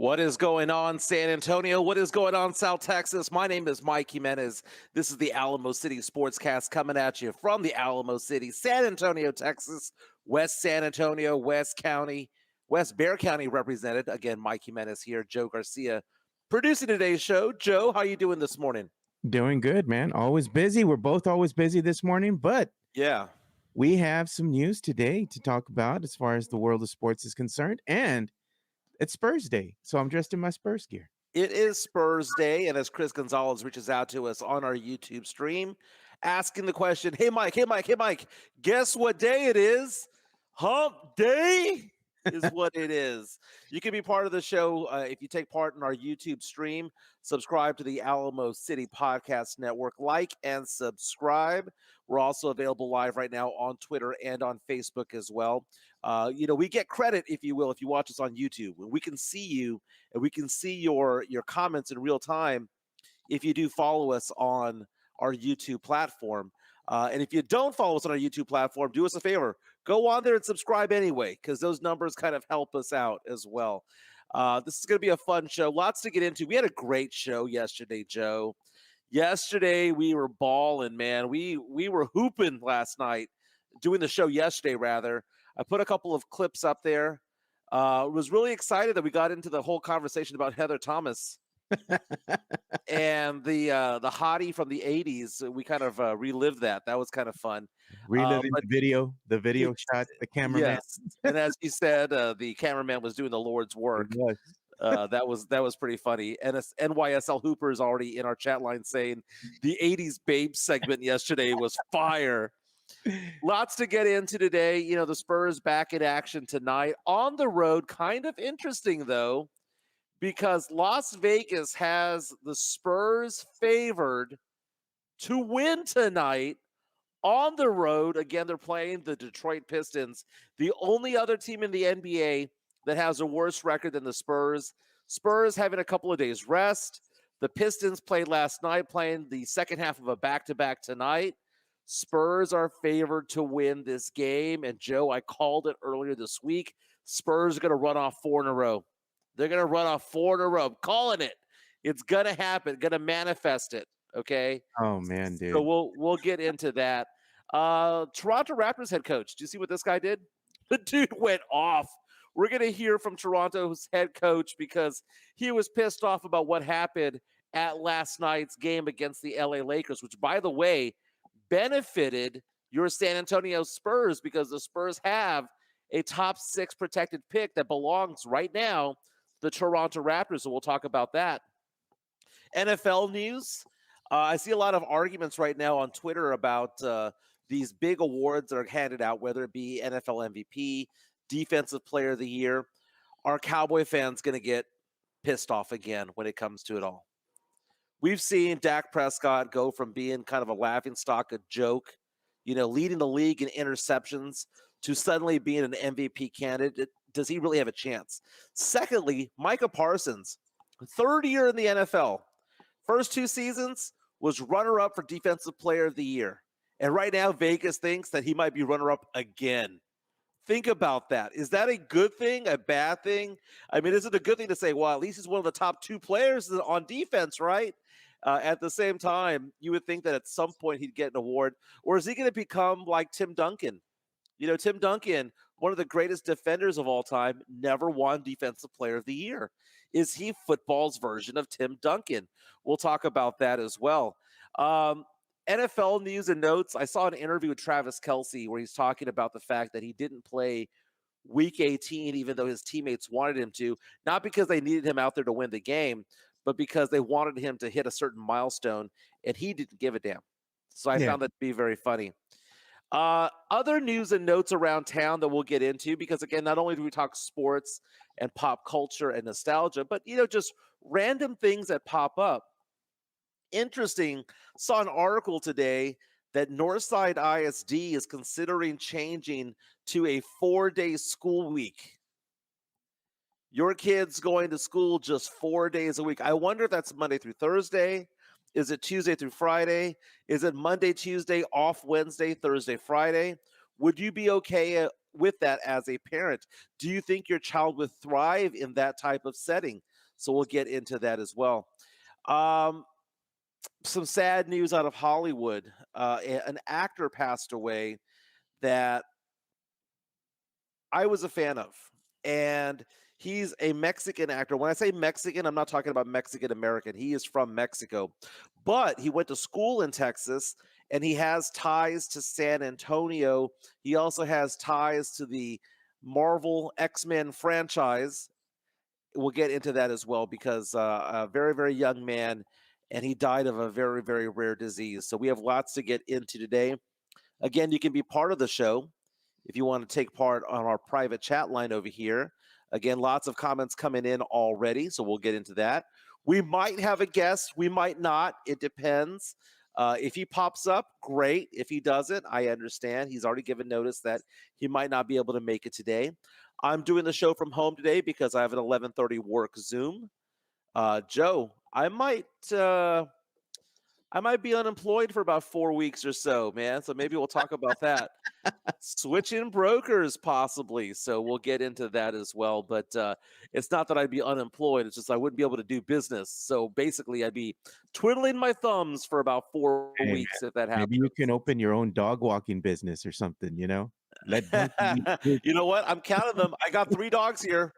What is going on, San Antonio? What is going on, South Texas? My name is Mike Jimenez. This is the Alamo City Sportscast coming at you from the Alamo City, San Antonio, Texas, West San Antonio, West County, West Bear County represented. Again, Mike Jimenez here, Joe Garcia, producing today's show. Joe, how you doing this morning? Doing good, man. Always busy. We're both always busy this morning, but yeah, we have some news today to talk about as far as the world of sports is concerned, and it's Spurs Day, so I'm dressed in my Spurs gear. It is Spurs Day, and as Chris Gonzalez reaches out to us on our YouTube stream, asking the question, hey, Mike, guess what day it is? Hump Day is what it is. You can be part of the show if you take part in our YouTube stream. Subscribe to the Alamo City Podcast Network. Like and subscribe. We're also available live right now on Twitter and on Facebook as well. We get credit, if you will, if you watch us on YouTube. We can see you and we can see your comments in real time if you do follow us on our YouTube platform. And if you don't follow us on our YouTube platform, do us a favor. Go on there and subscribe anyway, because those numbers kind of help us out as well. This is going to be a fun show. Lots to get into. We had a great show yesterday, Joe. Yesterday, we were balling, man. We were hooping last night, doing the show yesterday, rather. I put a couple of clips up there. Was really excited that we got into the whole conversation about Heather Thomas. And the hottie from the 80s. We kind of relived that. That was kind of fun. Reliving the video shot, the cameraman. Yes. And as you said, the cameraman was doing the Lord's work. That was pretty funny. And NYSL Hooper is already in our chat line saying the 80s babe segment yesterday was fire. Lots to get into today. The Spurs back in action tonight on the road. Kind of interesting, though, because Las Vegas has the Spurs favored to win tonight on the road. Again, they're playing the Detroit Pistons, the only other team in the NBA that has a worse record than the Spurs. Spurs having a couple of days rest. The Pistons played last night, playing the second half of a back-to-back tonight. Spurs are favored to win this game. And, Joe, I called it earlier this week. Spurs are going to run off 4 in a row. They're going to run off 4 in a row. I'm calling it. It's going to happen. Going to manifest it, okay? Oh, man, dude. So we'll get into that. Toronto Raptors head coach. Do you see what this guy did? The dude went off. We're going to hear from Toronto's head coach because he was pissed off about what happened at last night's game against the LA Lakers, which, by the way, benefited your San Antonio Spurs because the Spurs have a top 6 protected pick that belongs right now to the Toronto Raptors. So we'll talk about that. NFL news. I see a lot of arguments right now on Twitter about these big awards that are handed out, whether it be NFL MVP, Defensive Player of the Year. Are Cowboy fans going to get pissed off again when it comes to it all? We've seen Dak Prescott go from being kind of a laughingstock, a joke, leading the league in interceptions, to suddenly being an MVP candidate. Does he really have a chance? Secondly, Micah Parsons, 3rd year in the NFL. First 2 seasons was runner-up for Defensive Player of the Year. And right now, Vegas thinks that he might be runner-up again. Think about that. Is that a good thing, a bad thing? I mean, is it a good thing to say, well, at least he's one of the top 2 players on defense, right? At the same time, you would think that at some point he'd get an award. Or is he going to become like Tim Duncan? Tim Duncan, one of the greatest defenders of all time, never won Defensive Player of the Year. Is he football's version of Tim Duncan? We'll talk about that as well. NFL news and notes. I saw an interview with Travis Kelce where he's talking about the fact that he didn't play Week 18, even though his teammates wanted him to, not because they needed him out there to win the game, but because they wanted him to hit a certain milestone, and he didn't give a damn. So I found that to be very funny. Other news and notes around town that we'll get into, because, again, not only do we talk sports and pop culture and nostalgia, but, just random things that pop up. Interesting, saw an article today that Northside ISD is considering changing to a 4-day school week. Your kids going to school just 4 days a week. I wonder if that's Monday through Thursday. Is it Tuesday through Friday? Is it Monday, Tuesday, off Wednesday, Thursday, Friday? Would you be okay with that as a parent? Do you think your child would thrive in that type of setting? So we'll get into that as well. Um, some sad news out of Hollywood. An actor passed away that I was a fan of. And he's a Mexican actor. When I say Mexican, I'm not talking about Mexican American. He is from Mexico. But he went to school in Texas and he has ties to San Antonio. He also has ties to the Marvel X-Men franchise. We'll get into that as well because a very, very young man, and he died of a very, very rare disease. So we have lots to get into today. Again, you can be part of the show if you want to take part on our private chat line over here. Again, lots of comments coming in already, so we'll get into that. We might have a guest, we might not. It depends. If he pops up, great. If he doesn't, I understand. He's already given notice that he might not be able to make it today. I'm doing the show from home today because I have an 11:30 work Zoom. Joe, I might be unemployed for about 4 weeks or so, man. So maybe we'll talk about that. Switching brokers, possibly. So we'll get into that as well. But it's not that I'd be unemployed. It's just I wouldn't be able to do business. So basically, I'd be twiddling my thumbs for about 4 Hey, weeks if that happens. maybe you can open your own dog walking business or something, Let Duncan You know what? I'm counting them. I got 3 dogs here.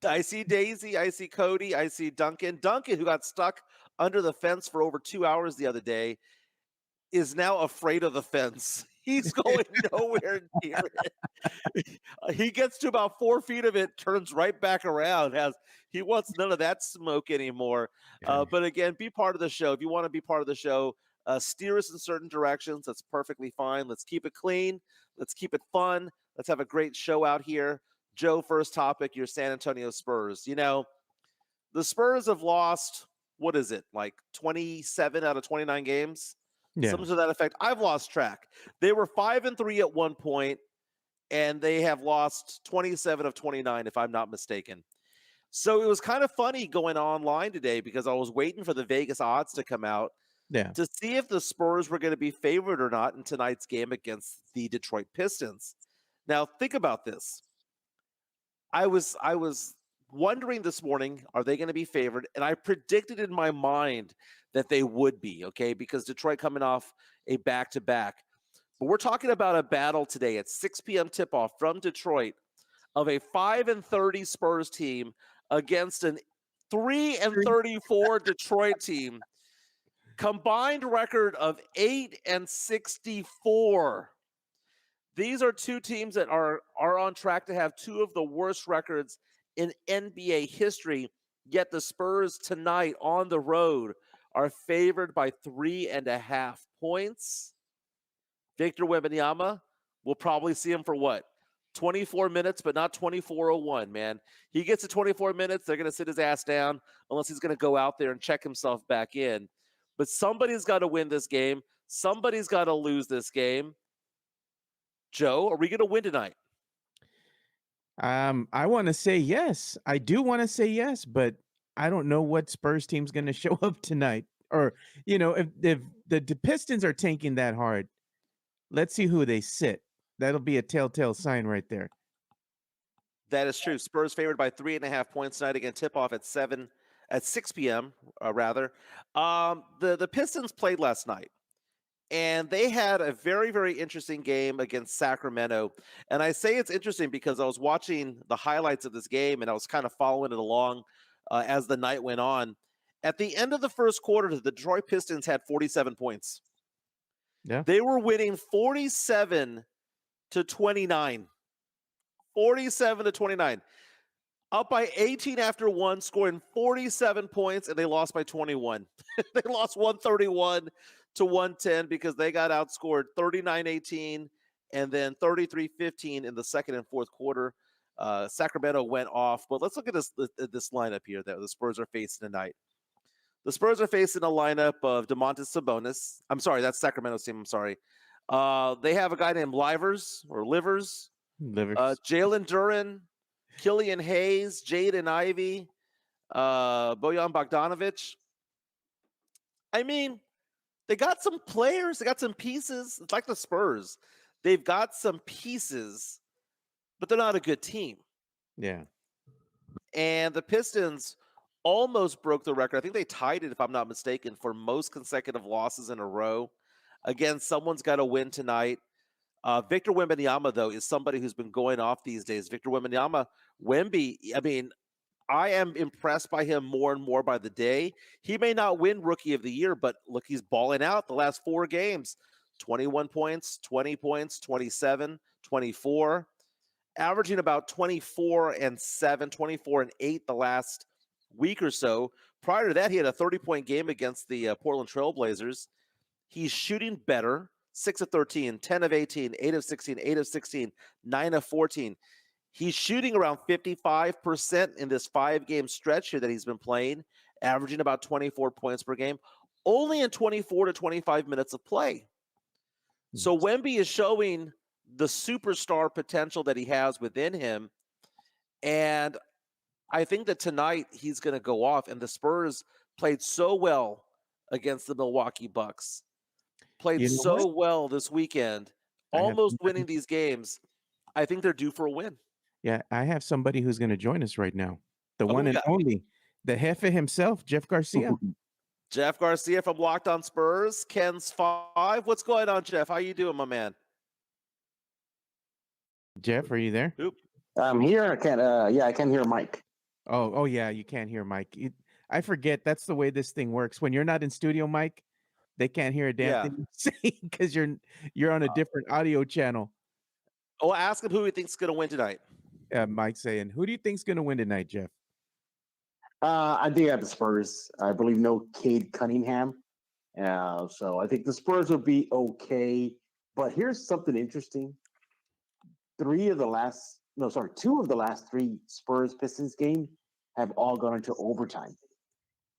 I see Daisy, I see Cody, I see Duncan. Duncan, who got stuck under the fence for over 2 hours the other day, is now afraid of the fence. He's going nowhere near it. He gets to about 4 feet of it, turns right back around. He wants none of that smoke anymore. But again, be part of the show. If you want to be part of the show, steer us in certain directions. That's perfectly fine. Let's keep it clean. Let's keep it fun. Let's have a great show out here. Joe, first topic, your San Antonio Spurs. The Spurs have lost, what is it, like 27 out of 29 games? Yeah. Something to that effect. I've lost track. They were 5-3 at one point, and they have lost 27 of 29, if I'm not mistaken. So it was kind of funny going online today because I was waiting for the Vegas odds to come out to see if the Spurs were going to be favored or not in tonight's game against the Detroit Pistons. Now, think about this. I was wondering this morning, are they going to be favored? And I predicted in my mind that they would be, okay, because Detroit coming off a back-to-back. But we're talking about a battle today at 6 p.m. tip-off from Detroit of a 5-30 Spurs team against an 3-34 Detroit team. Combined record of 8-64. These are two teams that are on track to have two of the worst records in NBA history, yet the Spurs tonight on the road are favored by 3.5 points. Victor Wembanyama, we'll probably see him for what? 24 minutes, but not 24:01, man. He gets to 24 minutes, they're going to sit his ass down unless he's going to go out there and check himself back in. But somebody's got to win this game. Somebody's got to lose this game. Joe, are we going to win tonight? I want to say yes. I do want to say yes, but I don't know what Spurs team's going to show up tonight. Or, if the Pistons are tanking that hard, let's see who they sit. That'll be a telltale sign right there. That is true. Spurs favored by 3.5 points tonight. Again, tip-off at 6 p.m., rather. The Pistons played last night. And they had a very, very interesting game against Sacramento. And I say it's interesting because I was watching the highlights of this game and I was kind of following it along as the night went on. At the end of the first quarter, the Detroit Pistons had 47 points. Yeah. They were winning 47-29. 47-29. Up by 18 after one, scoring 47 points, and they lost by 21. They lost 131-110 because they got outscored 39-18 and then 33-15 in the second and fourth quarter. Sacramento went off. But let's look at this lineup here that the Spurs are facing tonight. The Spurs are facing a lineup of Domantas Sabonis. I'm sorry, that's Sacramento's team. I'm sorry. They have a guy named Livers. Jalen Duren, Killian Hayes, Jaden Ivey, Bojan Bogdanovic. I mean, they got some players. They got some pieces. It's like the Spurs. They've got some pieces, but they're not a good team. Yeah. And the Pistons almost broke the record. I think they tied it, if I'm not mistaken, for most consecutive losses in a row. Again, someone's got to win tonight. Victor Wembanyama, though, is somebody who's been going off these days. Victor Wembanyama, Wemby, I mean, I am impressed by him more and more by the day. He may not win Rookie of the Year, but look, he's balling out the last 4 games. 21 points, 20 points, 27, 24, averaging about 24 and 7, 24 and 8 the last week or so. Prior to that, he had a 30-point game against the Portland Trailblazers. He's shooting better, 6 of 13, 10 of 18, 8 of 16, 8 of 16, 9 of 14. He's shooting around 55% in this 5-game stretch here that he's been playing, averaging about 24 points per game, only in 24 to 25 minutes of play. So Wemby is showing the superstar potential that he has within him. And I think that tonight he's going to go off. And the Spurs played so well against the Milwaukee Bucks, played so well this weekend, almost winning these games. I think they're due for a win. Yeah, I have somebody who's going to join us right now. The one and only, the Jefe himself, Jeff Garcia. Jeff Garcia from Locked On Spurs, Ken's 5. What's going on, Jeff? How you doing, my man? Jeff, are you there? I'm here. I can hear Mike. Oh, yeah, you can't hear Mike. I forget that's the way this thing works. When you're not in studio, Mike, they can't hear a damn thing you say because you're on a different audio channel. Oh, ask him who he thinks is going to win tonight. Mike saying, who do you think's going to win tonight, Jeff? I think I have the Spurs. I believe no Cade Cunningham. So I think the Spurs will be okay. But here's something interesting. 2 of the last 3 Spurs Pistons games have all gone into overtime.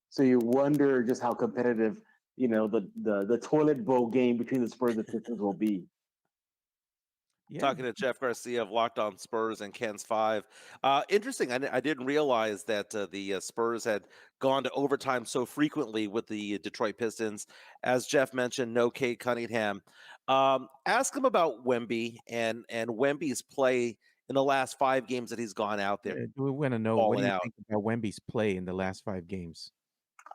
So you wonder just how competitive, the toilet bowl game between the Spurs and Pistons will be. Yeah. Talking to Jeff Garcia of Locked On Spurs and Ken's 5. Interesting. I didn't realize that the Spurs had gone to overtime so frequently with the Detroit Pistons. As Jeff mentioned, no Cade Cunningham. Ask him about Wemby and Wemby's play in the last 5 games that he's gone out there. We want to know, what do you think about Wemby's play in the last 5 games?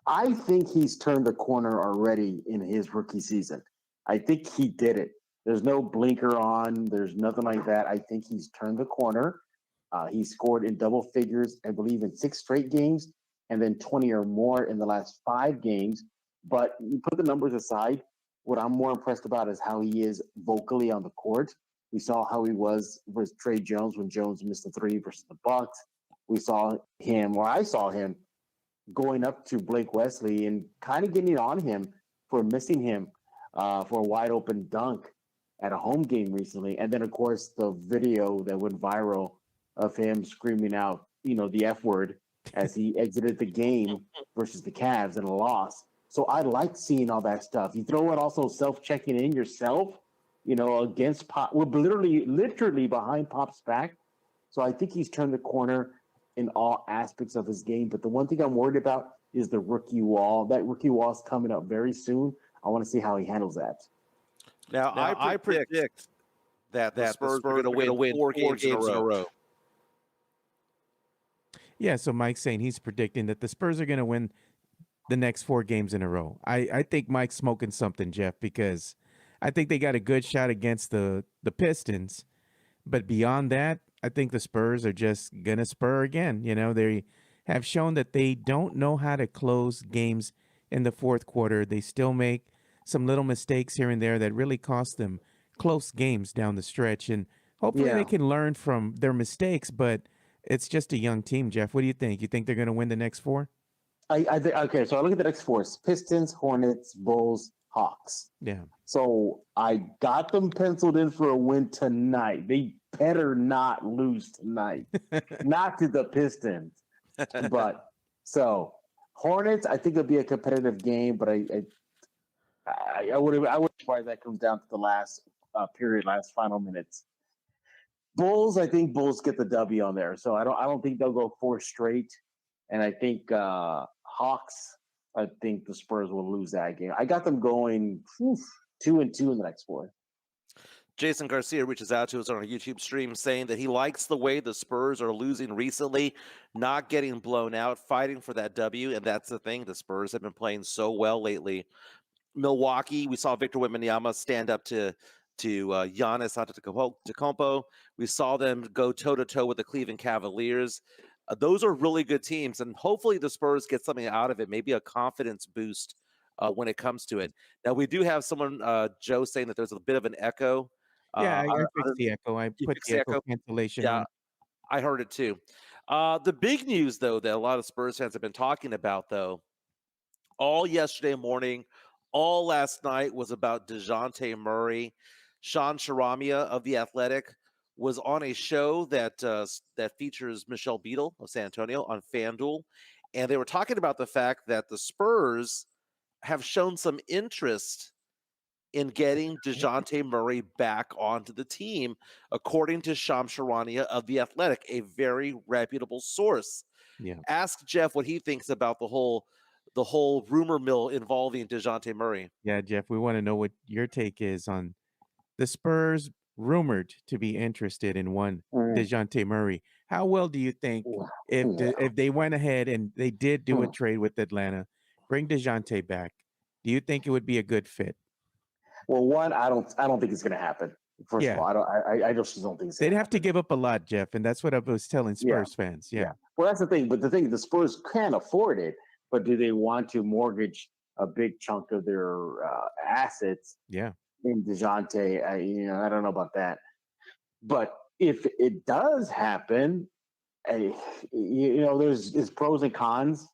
I think he's turned the corner already in his rookie season. I think he did it. There's no blinker on. There's nothing like that. I think he's turned the corner. He scored in double figures, I believe, in 6 straight games, and then 20 or more in the last 5 games. But you put the numbers aside, what I'm more impressed about is how he is vocally on the court. We saw how he was with Trey Jones when Jones missed the 3 versus the Bucks. I saw him going up to Blake Wesley and kind of getting on him for missing him for a wide open dunk at a home game recently. And then, of course, the video that went viral of him screaming out, the F word as he exited the game versus the Cavs in a loss. So I like seeing all that stuff. You throw it also self-checking in yourself, against Pop. We're literally behind Pop's back. So I think he's turned the corner in all aspects of his game. But the one thing I'm worried about is the rookie wall. That rookie wall is coming up very soon. I want to see how he handles that. Now I predict that the Spurs are going to win 4 games in a row. Yeah, so Mike's saying he's predicting that the Spurs are going to win the next 4 games in a row. I think Mike's smoking something, Jeff, because I think they got a good shot against the Pistons. But beyond that, I think the Spurs are just going to spur again. They have shown that they don't know how to close games in the fourth quarter. They still make some little mistakes here and there that really cost them close games down the stretch. And hopefully they can learn from their mistakes, but it's just a young team, Jeff. What do you think? You think they're going to win the next 4? Okay, so I look at the next 4. Pistons, Hornets, Bulls, Hawks. Yeah. So I got them penciled in for a win tonight. They better not lose tonight. Not to the Pistons. But so Hornets, I think it'll be a competitive game, but I would surprise that comes down to the last final minutes. Bulls, I think Bulls get the W on there. So I don't think they'll go 4 straight. And I think Hawks, I think the Spurs will lose that game. I got them going 2-2 in the next 4. Jason Garcia reaches out to us on our YouTube stream saying that he likes the way the Spurs are losing recently, not getting blown out, fighting for that W. And that's the thing. The Spurs have been playing so well lately. Milwaukee, we saw Victor Wembanyama stand up to Giannis Antetokounmpo. We saw them go toe-to-toe with the Cleveland Cavaliers. Those are really good teams, and hopefully the Spurs get something out of it, maybe a confidence boost when it comes to it. Now, we do have someone, Joe, saying that there's a bit of an echo. Yeah, I fixed the echo. I You put fixed the the echo echo? cancellation Yeah, on. I heard it too. The big news, though, that a lot of Spurs fans have been talking about, though, all yesterday morning, all last night was about Dejounte Murray. Sean Sharamia of The Athletic was on a show that features Michelle Beadle of San Antonio on FanDuel, and they were talking about the fact that the Spurs have shown some interest in getting Dejounte Murray back onto the team, according to Sham Charania of The Athletic, a very reputable source. Yeah. Ask Jeff what he thinks about the whole rumor mill involving Dejounte Murray. Yeah, Jeff, we want to know what your take is on the Spurs rumored to be interested in one Dejounte Murray. How well do you think if they went ahead and they did do a trade with Atlanta, bring Dejounte back, do you think it would be a good fit? Well, one, I don't think it's going to happen. First of all, I just don't think they'd have to give up a lot, Jeff, and that's what I was telling Spurs fans. Yeah. Well, that's the thing. But the Spurs can afford it, but do they want to mortgage a big chunk of their assets? Yeah. In Dejounte, I don't know about that. But if it does happen, there's pros and cons.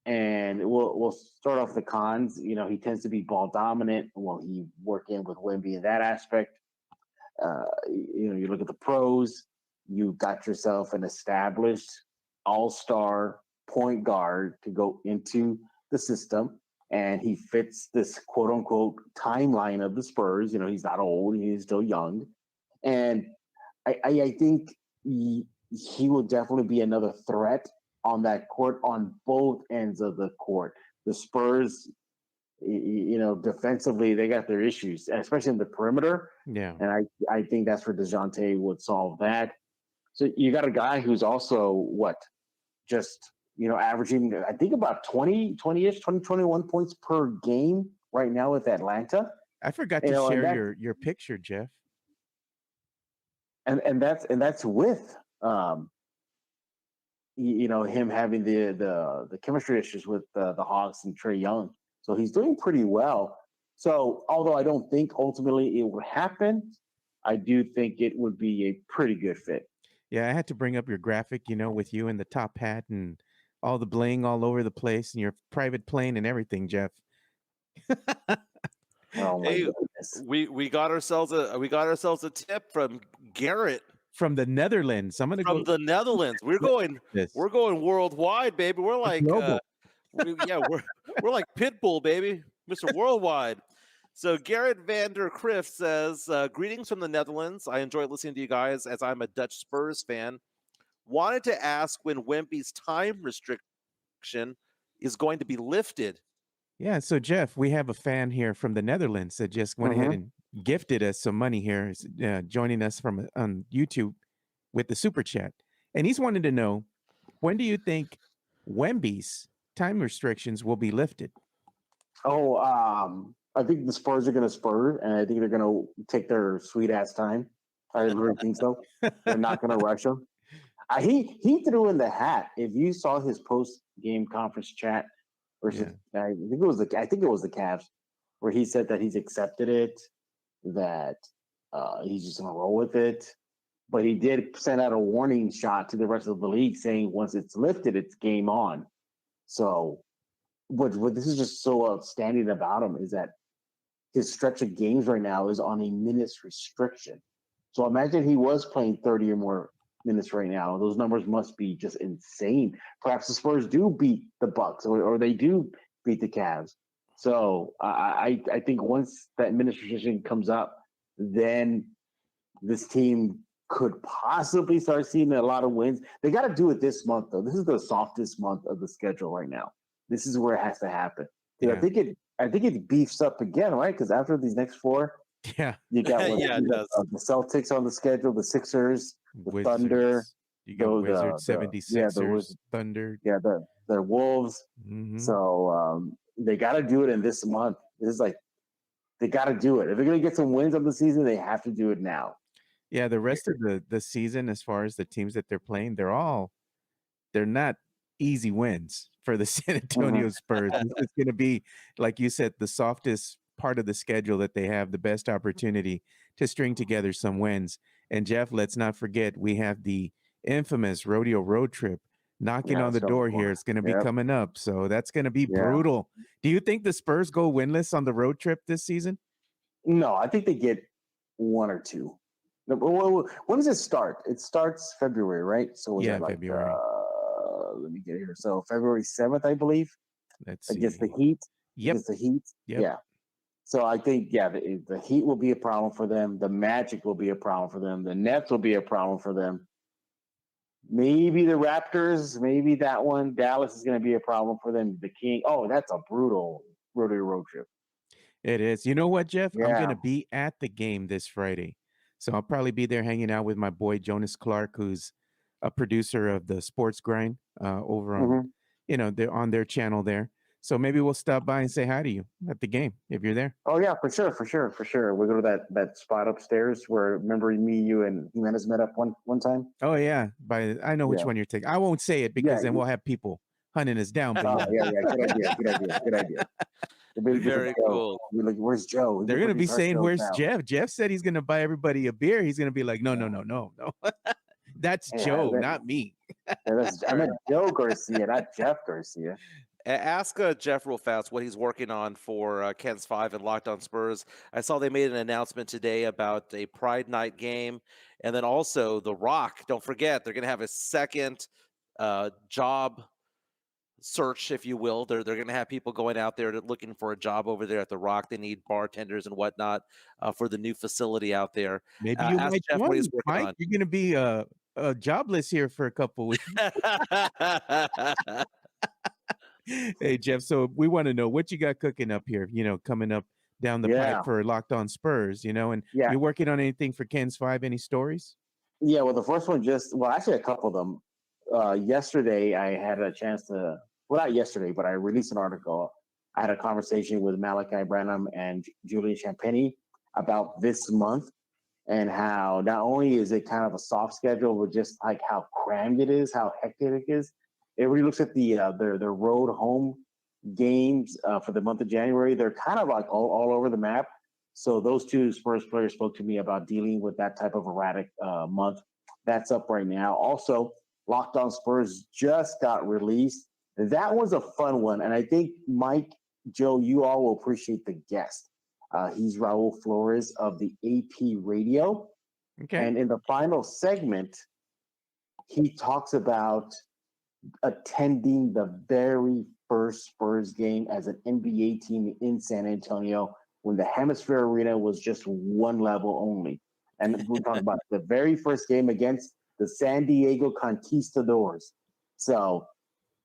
And we'll start off the cons. He tends to be ball dominant. Well, he work in with Wemby in that aspect. You look at the pros. You got yourself an established all-star point guard to go into the system, and he fits this quote-unquote timeline of the Spurs. He's not old. He's still young. And I think he will definitely be another threat on that court, on both ends of the court. The Spurs, defensively, they got their issues, especially in the perimeter. Yeah. And I think that's where Dejounte would solve that. So you got a guy who's also averaging, I think about 20-ish, 21 points per game right now with Atlanta. I forgot to share your picture, Jeff. And that's with him having the chemistry issues with the Hawks and Trae Young. So he's doing pretty well. So although I don't think ultimately it would happen, I do think it would be a pretty good fit. Yeah, I had to bring up your graphic, with you in the top hat and all the bling all over the place and your private plane and everything, Jeff. Oh my goodness. We got ourselves a tip from Garrett from the Netherlands. I'm gonna go from the Netherlands. We're going worldwide, baby. We're like we're like Pitbull, baby, Mr. Worldwide. So Garrett Vander Kriff says, greetings from the Netherlands. I enjoy listening to you guys as I'm a Dutch Spurs fan. Wanted to ask when Wemby's time restriction is going to be lifted. Yeah, so Jeff, we have a fan here from the Netherlands that just went ahead and gifted us some money here, joining us from on YouTube with the super chat. And he's wanted to know, when do you think Wemby's time restrictions will be lifted? I think the Spurs are going to spur, and I think they're going to take their sweet ass time. I really think so. They're not going to rush him. He threw in the hat. If you saw his post game conference chat, versus I think it was the Cavs, where he said that he's accepted it, that he's just going to roll with it. But he did send out a warning shot to the rest of the league, saying once it's lifted, it's game on. So, what this is just so outstanding about him is that his stretch of games right now is on a minutes restriction. So imagine he was playing 30 or more minutes right now. Those numbers must be just insane. Perhaps the Spurs do beat the Bucks, or they do beat the Cavs. So I think once that minutes restriction comes up, then this team could possibly start seeing a lot of wins. They got to do it this month, though. This is the softest month of the schedule right now. This is where it has to happen. Yeah. I think it beefs up again, right? Because after these next four, Yeah. You got what? Yeah, it You got, does. the Celtics on the schedule, the Sixers, the Thunder, Wizards. You got Wizards, the 76ers, Thunder. the Wolves. Hmm. So they got to do it in this month. This is like they got to do it. If they're going to get some wins of the season, they have to do it now. Yeah, the rest of the season, as far as the teams that they're playing, they're not easy wins for the San Antonio Spurs. It's going to be, like you said, the softest part of the schedule that they have the best opportunity to string together some wins. And Jeff, let's not forget, we have the infamous rodeo road trip knocking Yeah, on it's the around the door here. corner. It's going to be Yep. coming up. So that's going to be Yeah. brutal. Do you think the Spurs go winless on the road trip this season? No, I think they get one or two. When does it start? It starts February, right? So was Yeah, that like February. let me get here. So February 7th, I believe, Let's see. against the Heat. Yep. Against the Heat. Yep. Yeah. So I think, the Heat will be a problem for them. The Magic will be a problem for them. The Nets will be a problem for them. Maybe the Raptors, maybe that one. Dallas is going to be a problem for them. The King. Oh, that's a brutal road trip. It is. You know what, Jeff? I'm going Yeah. to be at the game this Friday. So I'll probably be there hanging out with my boy Jonas Clark, who's a producer of the Sports Grind over on, they're on their channel there. So maybe we'll stop by and say hi to you at the game if you're there. Oh yeah, for sure. We go to that spot upstairs where remember me, you, and Jimenez met up one time. Oh yeah, I know which Yeah. one you're taking. I won't say it because then we'll have people hunting us down. But Oh yeah. Good idea. Very cool. We're like, where's Joe? they're gonna be saying, "Where's now? Jeff?" Jeff said he's gonna buy everybody a beer. He's gonna be like, "No. That's Joe, not me." I meant Joe Garcia, not Jeff Garcia. Ask Jeff real fast what he's working on for Ken's 5 and Locked On Spurs. I saw they made an announcement today about a Pride Night game. And then also The Rock, don't forget, they're going to have a second job search, if you will. They're going to have people going out there looking for a job over there at The Rock. They need bartenders and whatnot for the new facility out there. Maybe you ask might Jeff what join, he's working Mike. on. You're gonna be jobless here for a couple weeks. Hey Jeff, so we want to know what you got cooking up here, coming up down the pipe for Locked On Spurs, and you're working on anything for Ken's 5, any stories? Yeah, well, the first one actually a couple of them. Yesterday I had a chance to, well, not yesterday, but I released an article. I had a conversation with Malachi Branham and Julian Champagny about this month and how not only is it kind of a soft schedule, but just like how crammed it is, how hectic it is. Everybody looks at their road home games for the month of January. They're kind of like all over the map. So those two Spurs players spoke to me about dealing with that type of erratic month. That's up right now. Also, Locked On Spurs just got released. That was a fun one. And I think, Mike, Joe, you all will appreciate the guest. He's Raul Flores of the AP Radio. Okay. And in the final segment, he talks about attending the very first Spurs game as an NBA team in San Antonio when the Hemisphere Arena was just one level only. And we're talking about the very first game against the San Diego Conquistadors. So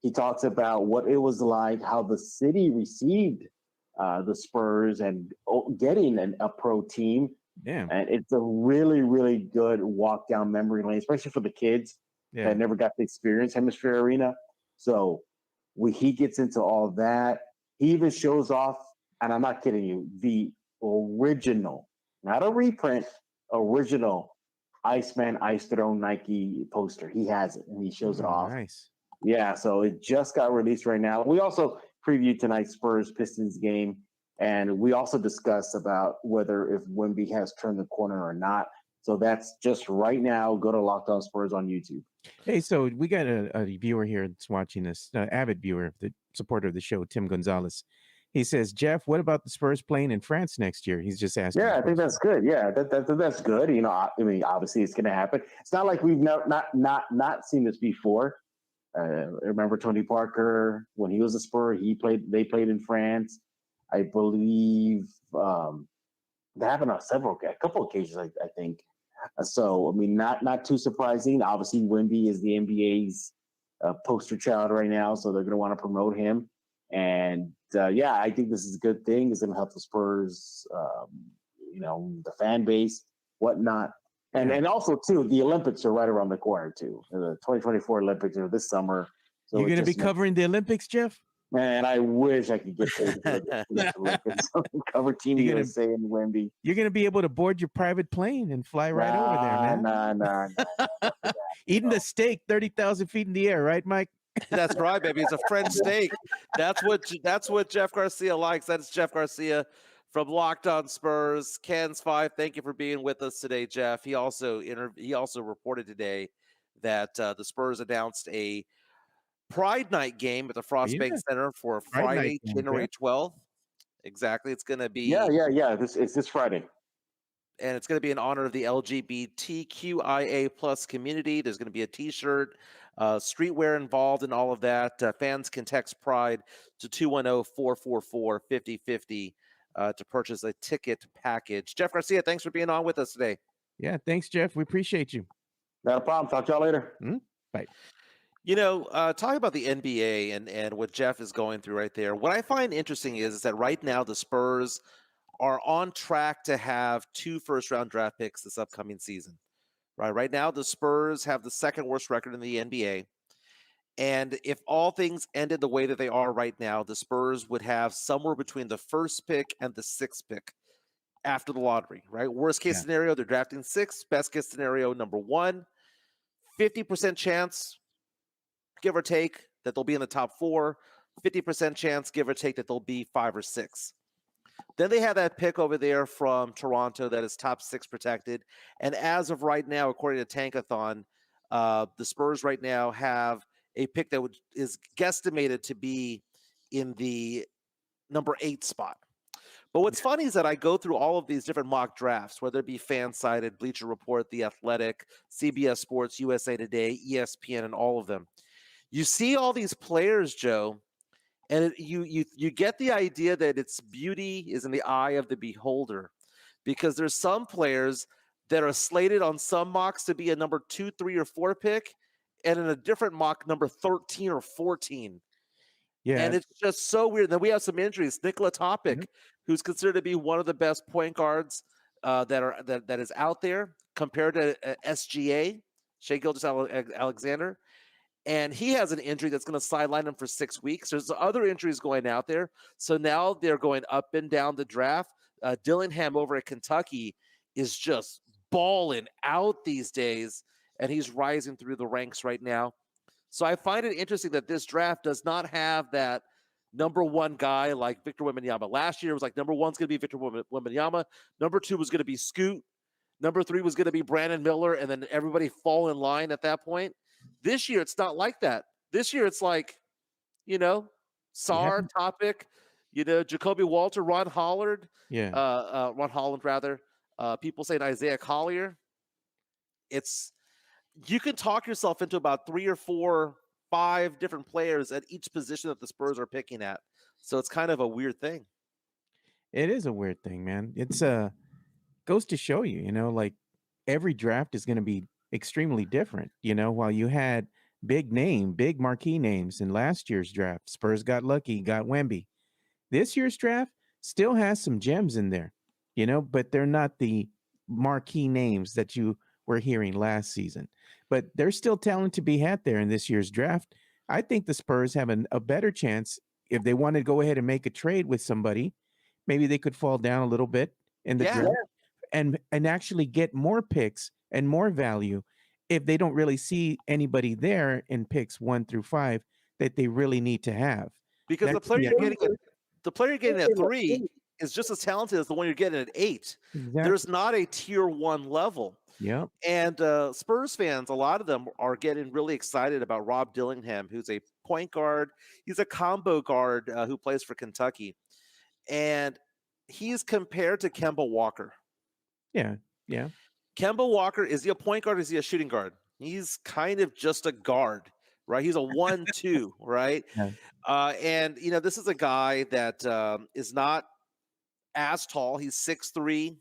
he talks about what it was like, how the city received the Spurs and getting a pro team. Yeah. And it's a really, really good walk down memory lane, especially for the kids that never got to experience Hemisphere Arena. So he gets into all that. He even shows off, and I'm not kidding you, the original, not a reprint, original Iceman Ice Throne Nike poster. He has it, and he shows it off. Nice. Yeah, so it just got released right now. We also previewed tonight's Spurs-Pistons game, and we also discussed about whether if Wemby has turned the corner or not. So that's just right now. Go to Locked On Spurs on YouTube. Hey, so we got a viewer here that's watching this, avid viewer, the supporter of the show, Tim Gonzalez. He says, Jeff, what about the Spurs playing in France next year? He's just asking. Yeah, I think that's good. Yeah, that's good. I mean, obviously it's going to happen. It's not like we've not seen this before. Remember Tony Parker when he was a Spur? They played in France. I believe that happened on a couple occasions. I think. So I mean, not too surprising. Obviously, Wemby is the NBA's poster child right now, so they're going to want to promote him. And I think this is a good thing. It's going to help the Spurs the fan base, whatnot. And also, too, the Olympics are right around the corner, too. The 2024 Olympics are this summer. So You're going to be covering the Olympics, Jeff? Man, I wish I could get paid for the Olympics. Cover Team USA and Wemby. You're going to be able to board your private plane and fly right over there, man. Nah. Eating the steak 30,000 feet in the air, right, Mike? That's right, baby. It's a French steak. That's what Jeff Garcia likes. That's Jeff Garcia from Locked On Spurs. Ken's 5. Thank you for being with us today, Jeff. He also reported today that the Spurs announced a Pride Night game at the Frost Bank Center for Friday, January 12th. Exactly. It's going to be It's this Friday. And it's going to be in honor of the LGBTQIA plus community. There's going to be a T-shirt, streetwear involved in all of that. Fans can text Pride to 210-444-5050 to purchase a ticket package. Jeff Garcia, thanks for being on with us today. Yeah, thanks, Jeff. We appreciate you. Not a problem. Talk to y'all later. Bye. Talking about the NBA and what Jeff is going through right there, what I find interesting is that right now the Spurs are on track to have 2 first-round draft picks this upcoming season. Right now, the Spurs have the second worst record in the NBA. And if all things ended the way that they are right now, the Spurs would have somewhere between the first pick and the 6th pick after the lottery, right? Worst case scenario, they're drafting 6th. Best case scenario, number 1. 50% chance, give or take, that they'll be in the top 4. 50% chance, give or take, that they'll be 5 or 6. Then they have that pick over there from Toronto that is top 6 protected. And as of right now, according to Tankathon, the Spurs right now have a pick that is guesstimated to be in the number 8 spot. But what's funny is that I go through all of these different mock drafts, whether it be Fansided, Bleacher Report, The Athletic, CBS Sports, USA Today, ESPN, and all of them. You see all these players, Joe, and you get the idea that its beauty is in the eye of the beholder, because there's some players that are slated on some mocks to be a number 2, 3, or 4 pick, and in a different mock, number 13 or 14. Yeah, and it's just so weird. Then we have some injuries. Nikola Topic, who's considered to be one of the best point guards that is out there compared to SGA, Shai Gilgeous-Alexander. And he has an injury that's going to sideline him for 6 weeks. There's other injuries going out there. So now they're going up and down the draft. Dillingham over at Kentucky is just balling out these days, and he's rising through the ranks right now. So I find it interesting that this draft does not have that number 1 guy like Victor Wembanyama. Last year it was like number 1's going to be Victor Wembanyama. Number 2 was going to be Scoot. Number 3 was going to be Brandon Miller, and then everybody fall in line at that point. This year, it's not like that. This year, it's like, Sarr, Topic, Jacoby Walter, Ron Holland. Ron Holland, rather. People saying Isaiah Collier. You can talk yourself into about 3 or 4, 5 different players at each position that the Spurs are picking at. So it's kind of a weird thing. It is a weird thing, man. It's goes to show you, like every draft is going to be extremely different. While you had big marquee names in last year's draft, Spurs got lucky, got Wemby. This year's draft still has some gems in there, but they're not the marquee names that you were hearing last season. But there's still talent to be had there in this year's draft. I think the Spurs have a better chance if they want to go ahead and make a trade with somebody. Maybe they could fall down a little bit in the draft and actually get more picks and more value if they don't really see anybody there in picks 1 through 5 that they really need to have. Because the player you're getting at 3 is just as talented as the one you're getting at 8. Exactly. There's not a tier 1 level. Yeah. And Spurs fans, a lot of them are getting really excited about Rob Dillingham, who's a point guard. He's a combo guard who plays for Kentucky. And he's compared to Kemba Walker. Yeah. Kemba Walker, is he a point guard or is he a shooting guard? He's kind of just a guard, right? He's a 1-2, right? Yeah. And, this is a guy that is not as tall. He's 6'3".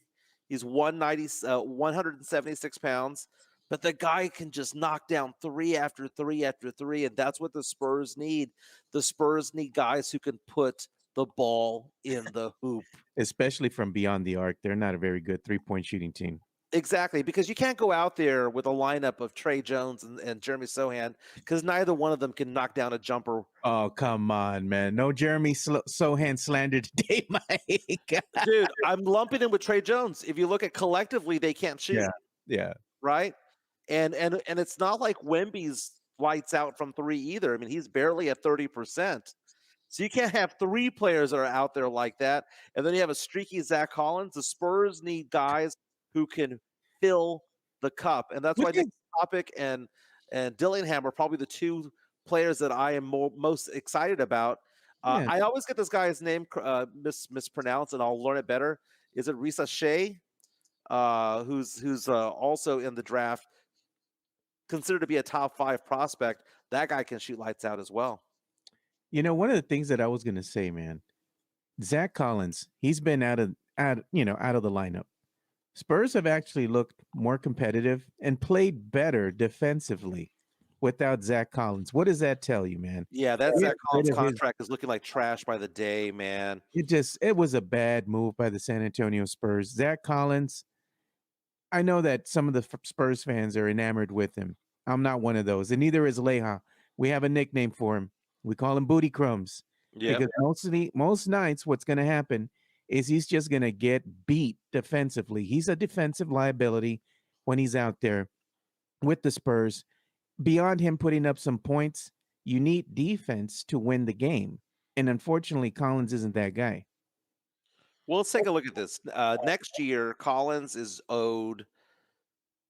He's 176 pounds. But the guy can just knock down 3 after 3 after 3, and that's what the Spurs need. The Spurs need guys who can put the ball in the hoop. Especially from beyond the arc. They're not a very good 3-point shooting team. Exactly, because you can't go out there with a lineup of Trey Jones and Jeremy Sohan because neither one of them can knock down a jumper. Oh, come on, man. No Jeremy Sohan slander today, Mike. Dude, I'm lumping in with Trey Jones. If you look at collectively, they can't shoot. Yeah. Right? And it's not like Wemby's lights out from three either. I mean, he's barely at 30%. So you can't have three players that are out there like that. And then you have a streaky Zach Collins. The Spurs need guys who can fill the cup. And that's why Nick Topic and Dillingham are probably the two players that I am most excited about. I always get this guy's name mispronounced, and I'll learn it better. Is it Risa Shea? Who's also in the draft, considered to be a top 5 prospect. That guy can shoot lights out as well. You know, one of the things that I was going to say, man, Zach Collins, he's been out of the lineup. Spurs have actually looked more competitive and played better defensively without Zach Collins. What does that tell you, man? Yeah, that Zach Collins contract is looking like trash by the day, man. It was a bad move by the San Antonio Spurs. Zach Collins, I know that some of the Spurs fans are enamored with him. I'm not one of those, and neither is Leja. We have a nickname for him. We call him Booty Crumbs. Yeah. Because most nights, what's going to happen is he's just going to get beat defensively. He's a defensive liability when he's out there with the Spurs. Beyond him putting up some points, you need defense to win the game. And unfortunately, Collins isn't that guy. Well, let's take a look at this. Next year, Collins is owed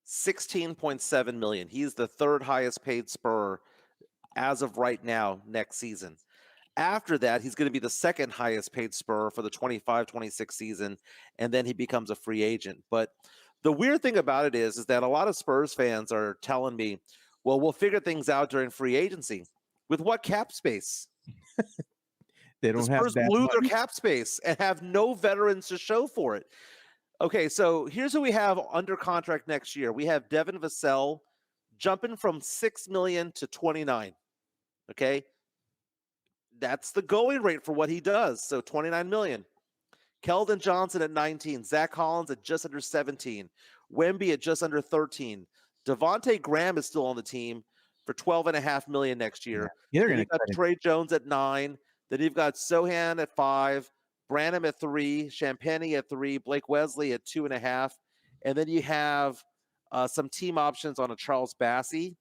$16.7 million. He's the third highest paid Spur as of right now next season. After that, he's going to be the second highest paid Spur for the 25-26 season, and then he becomes a free agent. But the weird thing about it is that a lot of Spurs fans are telling me, well, we'll figure things out during free agency. With what cap space? They don't have Spurs blew their cap space and have no veterans to show for it. Okay, so here's who we have under contract next year. We have Devin Vassell jumping from $6 million to $29 million. Okay, that's the going rate for what he does. So $29 million. Keldon Johnson at 19. Zach Collins at just under 17. Wemby at just under 13. Devontae Graham is still on the team for $12.5 million next year. Yeah, you've got Trey Jones at 9. Then you've got Sohan at 5, Branham at 3, Champagnie at 3, Blake Wesley at 2.5, and then you have some team options on a Charles Bassey.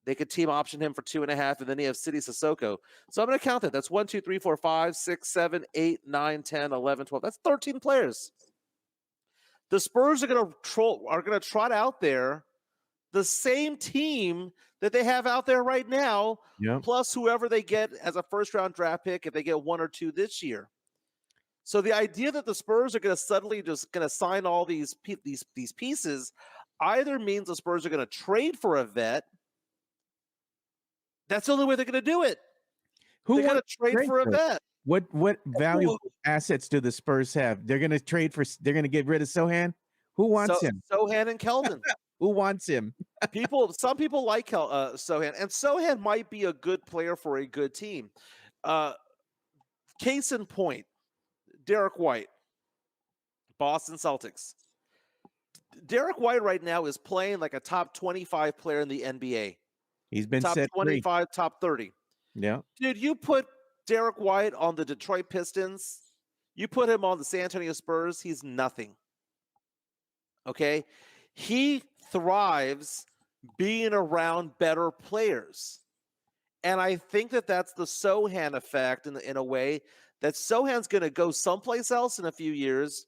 They could team option him for 2.5, and then you have City Sissoko. So I'm going to count that. That's 1, 2, 3, 4, 5, 6, 7, 8, 9, 10, 11, 12. That's 13 players. The Spurs are going to trot out there the same team that they have out there right now, plus whoever they get as a first-round draft pick if they get 1 or 2 this year. So the idea that the Spurs are going to suddenly just going to sign all these pieces either means the Spurs are going to trade for a vet. That's the only way they're going to do it. They're going to trade for a vet. What valuable assets do the Spurs have? They're going to trade for. They're going to get rid of Sohan. Who wants him? Sohan and Keldon. Who wants him? Some people like Sohan, and Sohan might be a good player for a good team. Case in point, Derek White, Boston Celtics. Derek White right now is playing like a top 25 player in the NBA. He's been top set 25, free. Top 30. Yeah. Dude, you put Derek White on the Detroit Pistons, you put him on the San Antonio Spurs, he's nothing. Okay? He thrives being around better players. And I think that that's the Sohan effect in a way that Sohan's going to go someplace else in a few years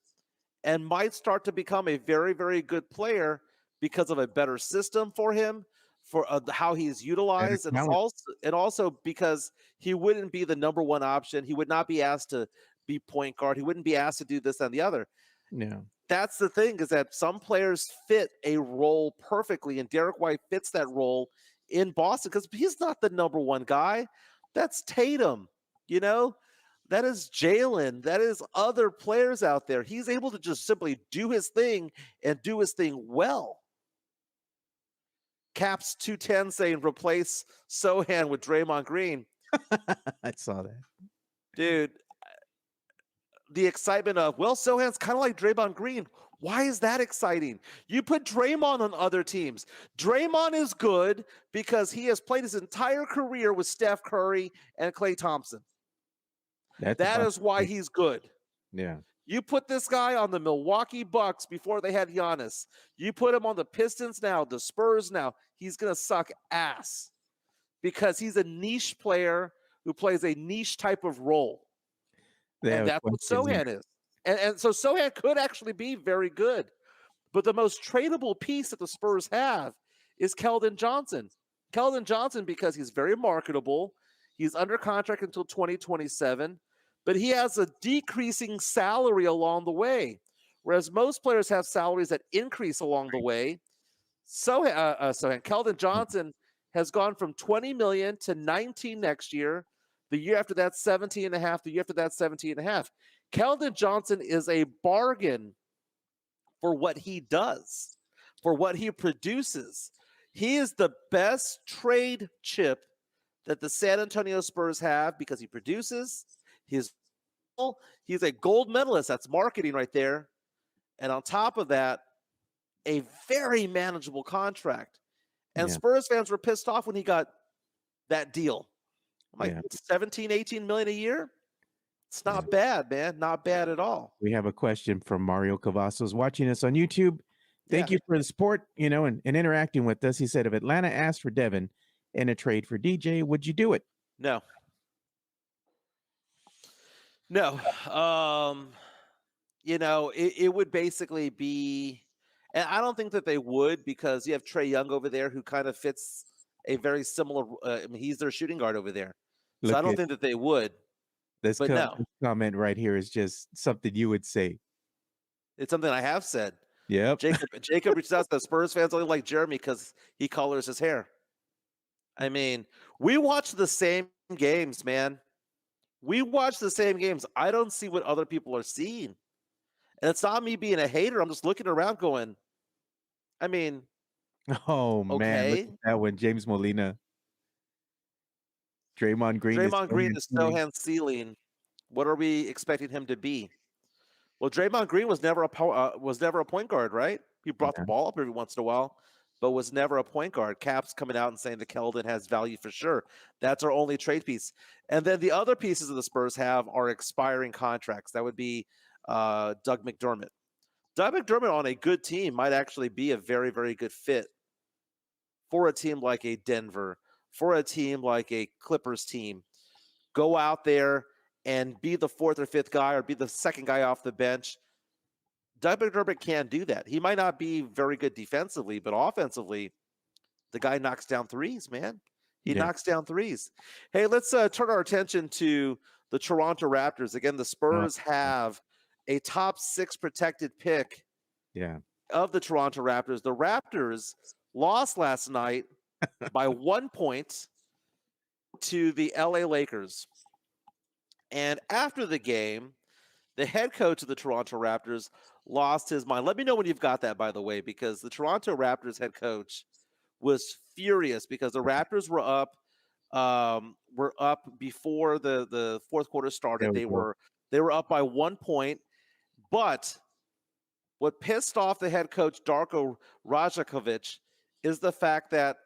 and might start to become a very, very good player because of a better system for him, for how he's utilized, and also because he wouldn't be the number one option. He would not be asked to be point guard. He wouldn't be asked to do this and the other. No. That's the thing, is that some players fit a role perfectly, and Derek White fits that role in Boston because he's not the number one guy. That's Tatum, that is Jalen, that is other players out there. He's able to just simply do his thing and do his thing well. Caps 210 saying replace Sohan with Draymond Green. I saw that. Dude, the excitement of, well, Sohan's kind of like Draymond Green. Why is that exciting? You put Draymond on other teams. Draymond is good because he has played his entire career with Steph Curry and Klay Thompson. That is why he's good. Yeah. You put this guy on the Milwaukee Bucks before they had Giannis. You put him on the Pistons now, the Spurs now. He's going to suck ass because he's a niche player who plays a niche type of role. And that's what Sohan is. And so Sohan could actually be very good. But the most tradable piece that the Spurs have is Keldon Johnson. Keldon Johnson, because he's very marketable. He's under contract until 2027. But he has a decreasing salary along the way. Whereas most players have salaries that increase along the way. Keldon Johnson has gone from $20 million to $19 next year. The year after that, 17.5. The year after that, 17.5. Keldon Johnson is a bargain for what he does, for what he produces. He is the best trade chip that the San Antonio Spurs have because he produces. He's a gold medalist. That's marketing right there. And on top of that, a very manageable contract. And Spurs fans were pissed off when he got that deal. Like 17, 18 million a year. It's not bad, man. Not bad at all. We have a question from Mario Cavazos watching us on YouTube. Thank you for the support, and interacting with us. He said, if Atlanta asked for Devin in a trade for DJ, would you do it? No. It would basically be, and I don't think that they would because you have Trae Young over there who kind of fits a very similar, he's their shooting guard over there. So I don't think that they would. This comment right here is just something you would say. It's something I have said. Yep. Jacob reached out to Spurs fans only like Jeremy because he colors his hair. I mean, we watch the same games, man. We watch the same games. I don't see what other people are seeing. And it's not me being a hater. I'm just looking around going, I mean, oh, man. Look at that one. James Molina. Draymond Green is Sohan's ceiling. What are we expecting him to be? Well, Draymond Green was never a point guard, right? He brought the ball up every once in a while, but was never a point guard. Cap's coming out and saying that Keldon has value for sure. That's our only trade piece. And then the other pieces of the Spurs have are expiring contracts. That would be Doug McDermott. Doug McDermott on a good team might actually be a very, very good fit for a team like a Denver, for a team like a Clippers team. Go out there and be the fourth or fifth guy or be the second guy off the bench. Doug McDermott can do that. He might not be very good defensively, but offensively, the guy knocks down threes, man. He knocks down threes. Hey, let's turn our attention to the Toronto Raptors. Again, the Spurs have a top 6 protected pick of the Toronto Raptors. The Raptors lost last night by 1 point to the LA Lakers. And after the game, the head coach of the Toronto Raptors lost his mind. Let me know when you've got that, by the way, because the Toronto Raptors head coach was furious because the Raptors were up before the fourth quarter started. They were up by 1 point, but what pissed off the head coach Darko Rajakovic is the fact that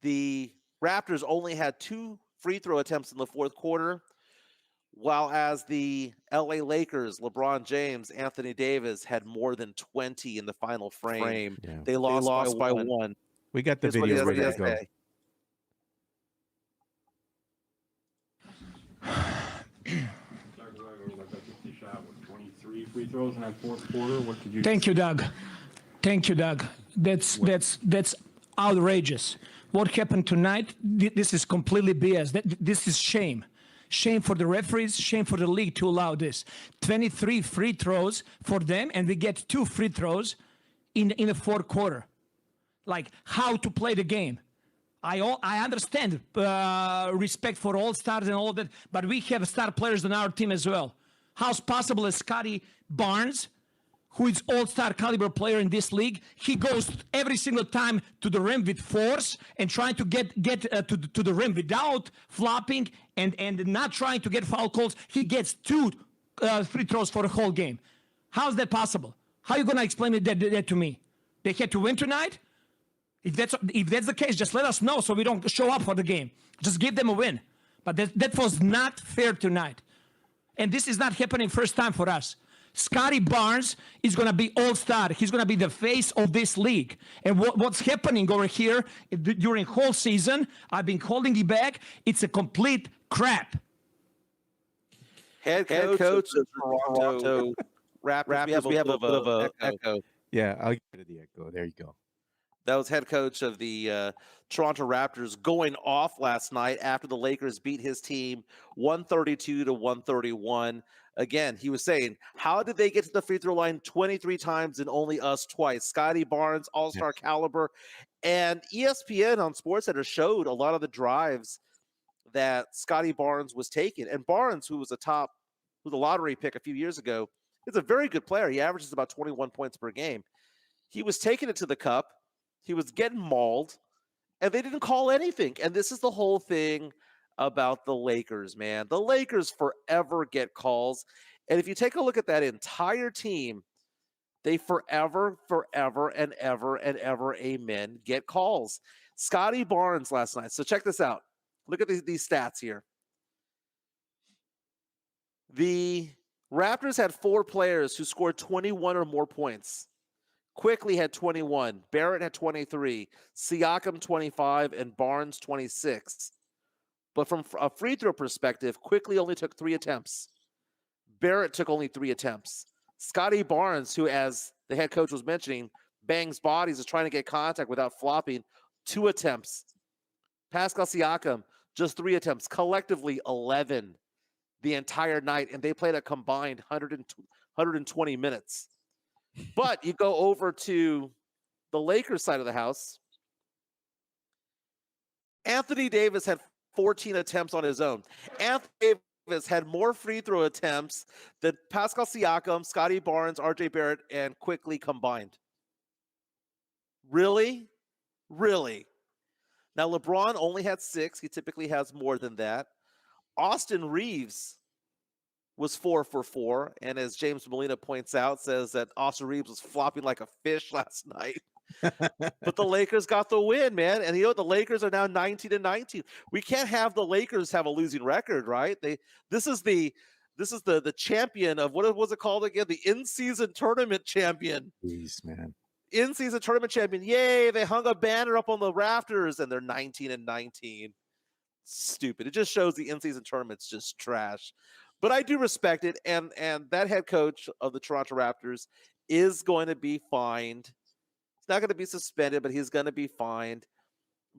the Raptors only had 2 free throw attempts in the fourth quarter, while as the LA Lakers, LeBron James, Anthony Davis had more than 20 in the final frame. Yeah. They lost by one. We got the video ready to go. Free throws in that fourth quarter. What did you? Thank you, Doug. That's outrageous. What happened tonight? This is completely BS. This is shame. Shame for the referees, shame for the league to allow this. 23 free throws for them, and we get 2 free throws in the fourth quarter. Like, how to play the game. I understand respect for all stars and all that, but we have star players on our team as well. How's possible that Scotty Barnes, who is all-star caliber player in this league, he goes every single time to the rim with force and trying to get to the rim without flopping and not trying to get foul calls. He gets 2 free throws for the whole game. How's that possible? How are you going to explain that to me? They had to win tonight? If that's the case, just let us know so we don't show up for the game. Just give them a win. But that was not fair tonight. And this is not happening first time for us. Scotty Barnes is going to be all-star. He's going to be the face of this league. And what's happening over here during whole season, I've been holding it back. It's a complete crap. Head coach of Toronto Raptors. We have a bit of an echo. Yeah, I'll get rid of the echo. There you go. That was head coach of the Toronto Raptors going off last night after the Lakers beat his team 132-131. Again, he was saying, how did they get to the free throw line 23 times and only us twice? Scotty Barnes, all-star caliber. And ESPN on SportsCenter showed a lot of the drives that Scotty Barnes was taking. And Barnes, who was a lottery pick a few years ago, is a very good player. He averages about 21 points per game. He was taking it to the cup. He was getting mauled, and they didn't call anything. And this is the whole thing about the Lakers, man. The Lakers forever get calls. And if you take a look at that entire team, they forever and ever, amen, get calls. Scotty Barnes last night. So check this out. Look at these stats here. The Raptors had 4 players who scored 21 or more points. Quickly had 21. Barrett had 23. Siakam 25 and Barnes 26. But from a free throw perspective, Quickly only took 3 attempts. Barrett took only 3 attempts. Scotty Barnes, who, as the head coach was mentioning, bangs bodies, is trying to get contact without flopping, 2 attempts. Pascal Siakam, just 3 attempts. Collectively, 11 the entire night, and they played a combined 120 minutes. But you go over to the Lakers side of the house. Anthony Davis had 14 attempts on his own. Anthony Davis had more free throw attempts than Pascal Siakam, Scotty Barnes, RJ Barrett, and Quickly combined. Really? Really? Now, LeBron only had 6. He typically has more than that. Austin Reeves was 4 for 4, and as James Molina points out, says that Austin Reeves was flopping like a fish last night. But the Lakers got the win, man. And the Lakers are now 19-19. We can't have the Lakers have a losing record, right? This is the champion of, what was it called again? The in-season tournament champion. Jeez, man. In-season tournament champion. Yay, they hung a banner up on the rafters, and they're 19-19. Stupid. It just shows the in-season tournament's just trash. But I do respect it, and that head coach of the Toronto Raptors is going to be fined. He's not going to be suspended, but he's going to be fined.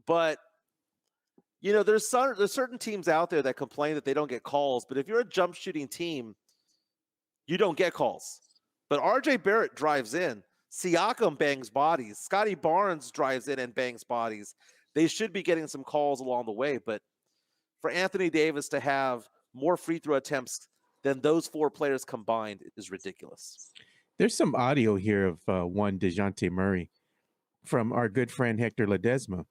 But there's certain teams out there that complain that they don't get calls. But if you're a jump shooting team, you don't get calls. But RJ Barrett drives in. Siakam bangs bodies. Scotty Barnes drives in and bangs bodies. They should be getting some calls along the way. But for Anthony Davis to have more free throw attempts than those 4 players combined is ridiculous. There's some audio here of one Dejounte Murray from our good friend Hector Ledesma.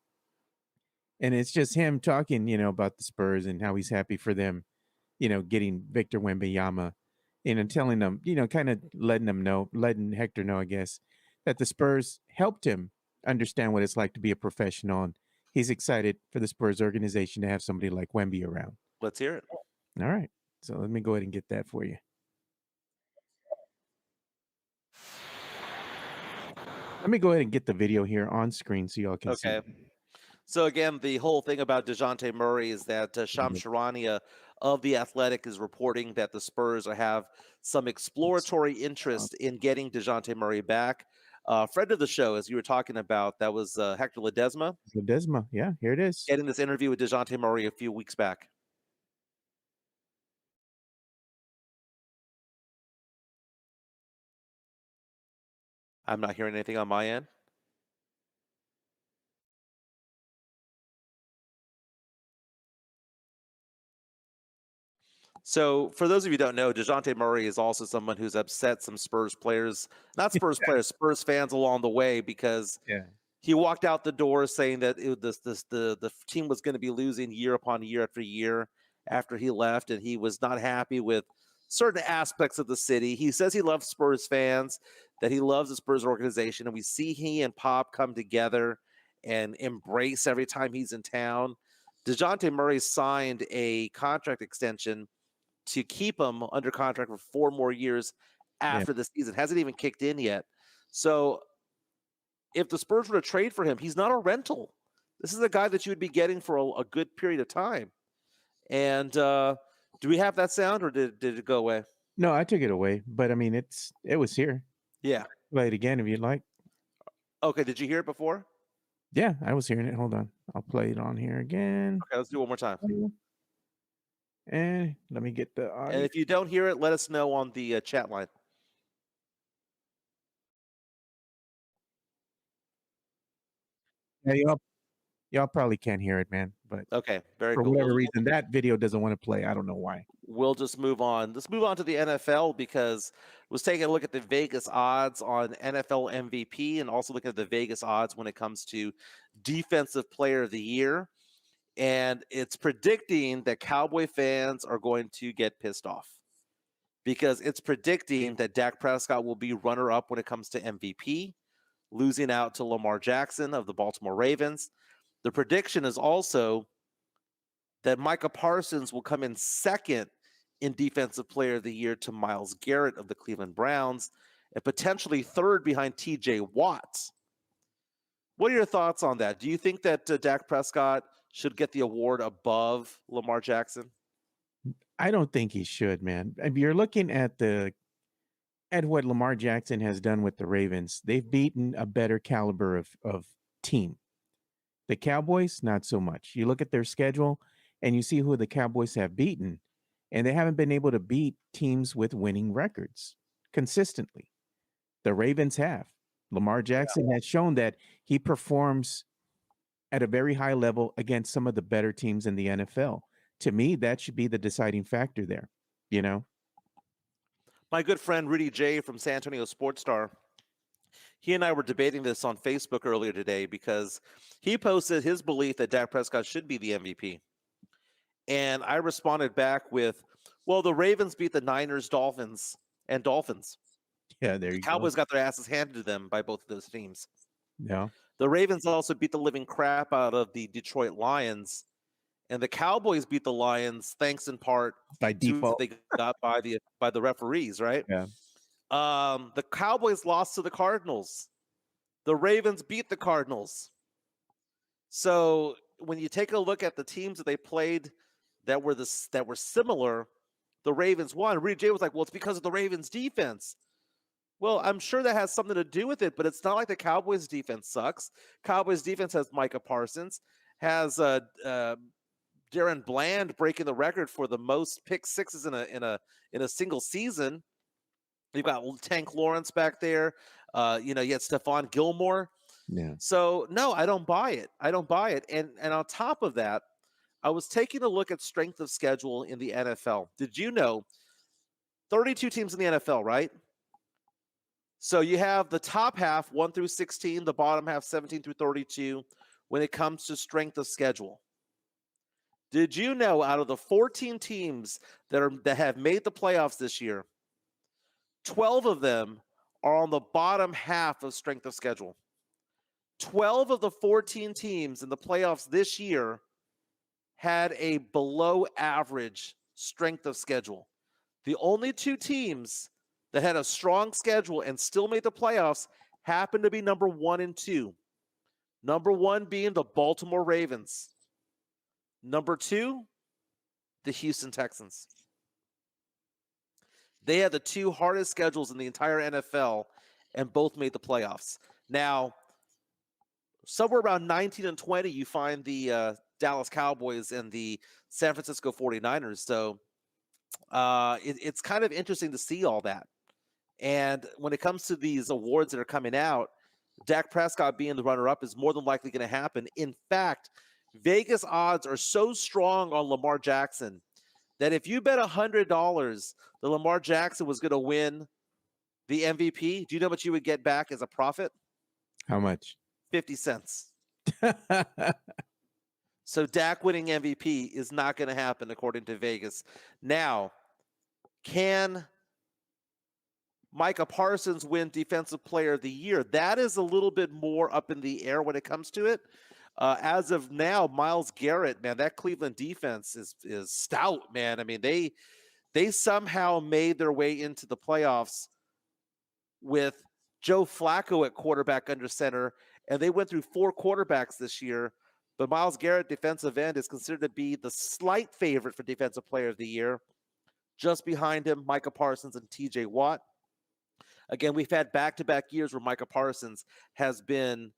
And it's just him talking, about the Spurs and how he's happy for them, getting Victor Wembanyama, and telling them, kind of letting Hector know, I guess, that the Spurs helped him understand what it's like to be a professional. And he's excited for the Spurs organization to have somebody like Wemby around. Let's hear it. All right. So let me go ahead and get that for you. Let me go ahead and get the video here on screen so y'all can see. Okay. So again, the whole thing about Dejounte Murray is that Shams Charania of The Athletic is reporting that the Spurs have some exploratory interest in getting Dejounte Murray back. Friend of the show, as you were talking about, that was Hector Ledesma. Ledesma, yeah, here it is. Getting this interview with Dejounte Murray a few weeks back. I'm not hearing anything on my end. So, for those of you who don't know, Dejounte Murray is also someone who's upset some Spurs players, not Spurs players, Spurs fans along the way, because Yeah. he walked out the door saying that the team was going to be losing year upon year after year after he left, and he was not happy with certain aspects of the city. He says he loves Spurs fans, that he loves the Spurs organization, and we see he and Pop come together and embrace every time he's in town. Dejounte Murray signed a contract extension to keep him under contract for 4 more years after the season. Hasn't even kicked in yet. So if the Spurs were to trade for him, he's not a rental. This is a guy that you would be getting for a good period of time. And do we have that sound, or did it go away? No, I took it away, but I mean, it was here. Yeah. Play it again if you'd like. Okay. Did you hear it before? Yeah, I was hearing it. Hold on. I'll play it on here again. Okay, let's do it one more time. And let me get the audio. And if you don't hear it, let us know on the chat line. Yeah, y'all probably can't hear it, man. But Okay, very for cool. whatever reason, that video doesn't want to play. I don't know why. We'll just move on. Let's move on to the NFL, because I was taking a look at the Vegas odds on NFL MVP and also looking at the Vegas odds when it comes to Defensive Player of the Year. And it's predicting that Cowboy fans are going to get pissed off, because it's predicting that Dak Prescott will be runner-up when it comes to MVP, losing out to Lamar Jackson of the Baltimore Ravens. The prediction is also that Micah Parsons will come in second in Defensive Player of the Year to Myles Garrett of the Cleveland Browns, and potentially third behind TJ Watt. What are your thoughts on that? Do you think that Dak Prescott should get the award above Lamar Jackson? I don't think he should, man. If you're looking at what Lamar Jackson has done with the Ravens, they've beaten a better caliber of team. The Cowboys, not so much. You look at their schedule and you see who the Cowboys have beaten, and they haven't been able to beat teams with winning records consistently. The Ravens have. Lamar Jackson has shown that he performs at a very high level against some of the better teams in the NFL. To me, that should be the deciding factor there, you know? My good friend Rudy J from San Antonio Sportscast, he and I were debating this on Facebook earlier today, because he posted his belief that Dak Prescott should be the MVP. And I responded back with, well, the Ravens beat the Niners, Dolphins. Yeah, there you go. Cowboys got their asses handed to them by both of those teams. Yeah. The Ravens also beat the living crap out of the Detroit Lions, and the Cowboys beat the Lions thanks in part By to default. they got by the referees, right? Yeah. The Cowboys lost to the Cardinals. The Ravens beat the Cardinals. So when you take a look at the teams that they played that were similar, the Ravens won. Rudy J was like, well, it's because of the Ravens defense. Well, I'm sure that has something to do with it, but it's not like the Cowboys defense sucks. Cowboys defense has Micah Parsons, has Darren Bland breaking the record for the most pick sixes in a single season. You've got Tank Lawrence back there. You had Stephon Gilmore. Yeah. So no, I don't buy it. And on top of that, I was taking a look at strength of schedule in the NFL. Did you know 32 teams in the NFL, right? So you have the top half 1 through 16, the bottom half 17 through 32 when it comes to strength of schedule. Did you know out of the 14 teams that have made the playoffs this year, 12 of them are on the bottom half of strength of schedule? 12 of the 14 teams in the playoffs this year had a below average strength of schedule. The only 2 teams that had a strong schedule and still made the playoffs happened to be number 1 and 2. Number 1 being the Baltimore Ravens. Number 2, the Houston Texans. They had the 2 hardest schedules in the entire NFL, and both made the playoffs. Now, somewhere around 19 and 20, you find the Dallas Cowboys and the San Francisco 49ers. So it's kind of interesting to see all that. And when it comes to these awards that are coming out, Dak Prescott being the runner-up is more than likely going to happen. In fact, Vegas odds are so strong on Lamar Jackson that if you bet $100 that Lamar Jackson was going to win the MVP, do you know what you would get back as a profit? How much? 50 cents. So Dak winning MVP is not going to happen according to Vegas. Now, can Micah Parsons win Defensive Player of the Year? That is a little bit more up in the air when it comes to it. As of now, Myles Garrett, man, that Cleveland defense is stout, man. I mean, they somehow made their way into the playoffs with Joe Flacco at quarterback under center, and they went through 4 quarterbacks this year. But Myles Garrett, defensive end, is considered to be the slight favorite for Defensive Player of the Year. Just behind him, Micah Parsons and TJ Watt. Again, we've had back-to-back years where Micah Parsons has been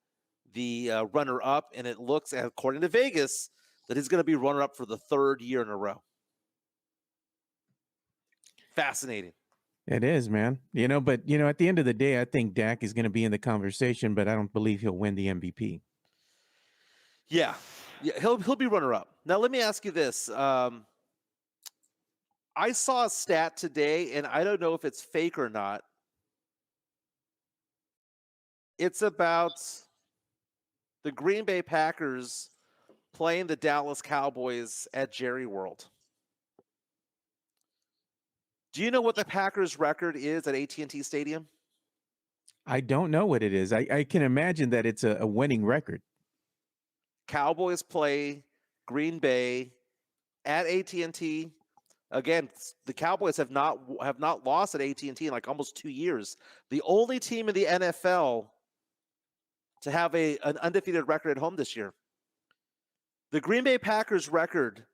the runner-up, and it looks, according to Vegas, that he's going to be runner-up for the 3rd year in a row. Fascinating. It is, man. But at the end of the day, I think Dak is going to be in the conversation, but I don't believe he'll win the MVP. Yeah, he'll be runner-up. Now, let me ask you this. I saw a stat today, and I don't know if it's fake or not. It's about the Green Bay Packers playing the Dallas Cowboys at Jerry World. Do you know what the Packers' record is at AT&T Stadium? I don't know what it is. I can imagine that it's a winning record. Cowboys play Green Bay at AT&T. Again, the Cowboys have not lost at AT&T in like almost 2 years. The only team in the NFL to have an undefeated record at home this year. The Green Bay Packers record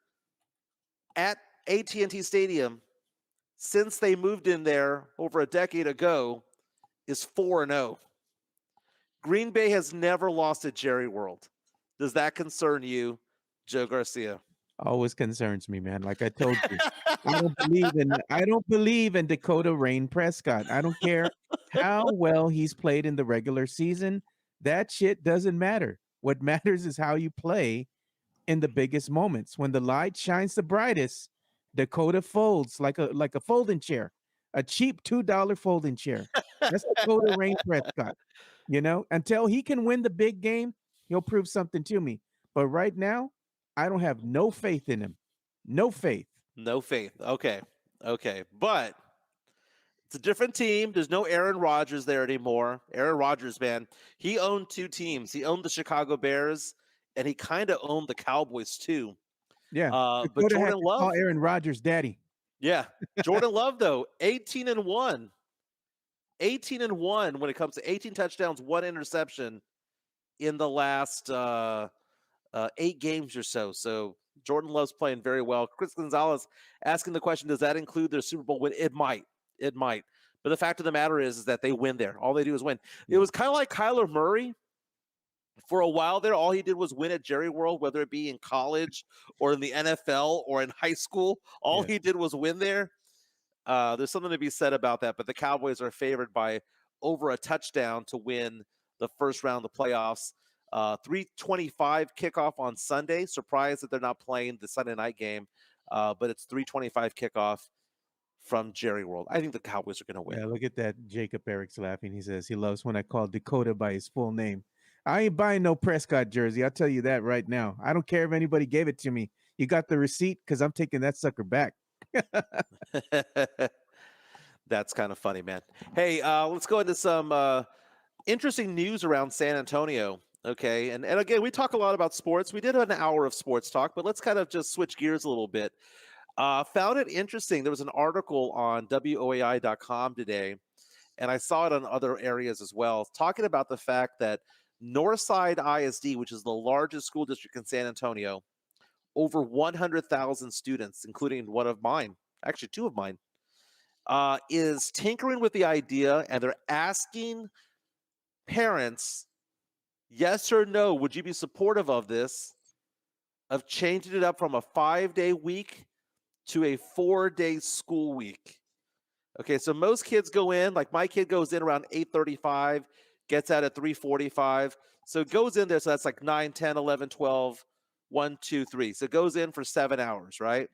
at AT&T Stadium since they moved in there over a decade ago is 4-0. Green Bay has never lost at Jerry World. Does that concern you, Joe Garcia? Always concerns me, man. Like I told you, I don't believe in Dakota Rain Prescott. I don't care how well he's played in the regular season. That shit doesn't matter. What matters is how you play in the biggest moments. When the light shines the brightest, Dakota folds like a folding chair, a cheap $2 folding chair. That's Dakota Rain Prescott. Until he can win the big game, he'll prove something to me. But right now, I don't have no faith in him. No faith. No faith. Okay. But it's a different team. There's no Aaron Rodgers there anymore. Aaron Rodgers, man, he owned 2 teams. He owned the Chicago Bears, and he kind of owned the Cowboys too. Yeah. But Jordan Love, call Aaron Rodgers daddy. Yeah. Jordan Love, though, 18-1. 18-1 when it comes to 18 touchdowns, 1 interception in the last 8 games or so. So Jordan Love's playing very well. Chris Gonzalez asking the question, does that include their Super Bowl win? It might. But the fact of the matter is that they win there. All they do is win. It was kind of like Kyler Murray. For a while there, all he did was win at Jerry World, whether it be in college or in the NFL or in high school. All he did was win there. There's something to be said about that. But the Cowboys are favored by over a touchdown to win the first round of the playoffs. 3:25 kickoff on Sunday. Surprised that they're not playing the Sunday night game, but it's 3:25 kickoff from Jerry World. I think the Cowboys are going to win. Yeah, look at that. Jacob Eric's laughing. He says he loves when I call Dakota by his full name. I ain't buying no Prescott jersey. I'll tell you that right now. I don't care if anybody gave it to me. You got the receipt because I'm taking that sucker back. That's kind of funny, man. Hey, let's go into some interesting news around San Antonio. Okay, and again, we talk a lot about sports. We did an hour of sports talk, but let's kind of just switch gears a little bit. Found it interesting. There was an article on WOAI.com today, and I saw it on other areas as well, talking about the fact that Northside ISD, which is the largest school district in San Antonio, over 100,000 students, including one of mine, actually 2 of mine, is tinkering with the idea, and they're asking parents, yes or no, would you be supportive of this, of changing it up from a 5-day week to a 4-day school week? Okay, so most kids go in, like my kid goes in around 8:35, gets out at 3:45. So it goes in there, so that's like 9, 10, 11, 12, 1, 2, 3. So it goes in for 7 hours, right?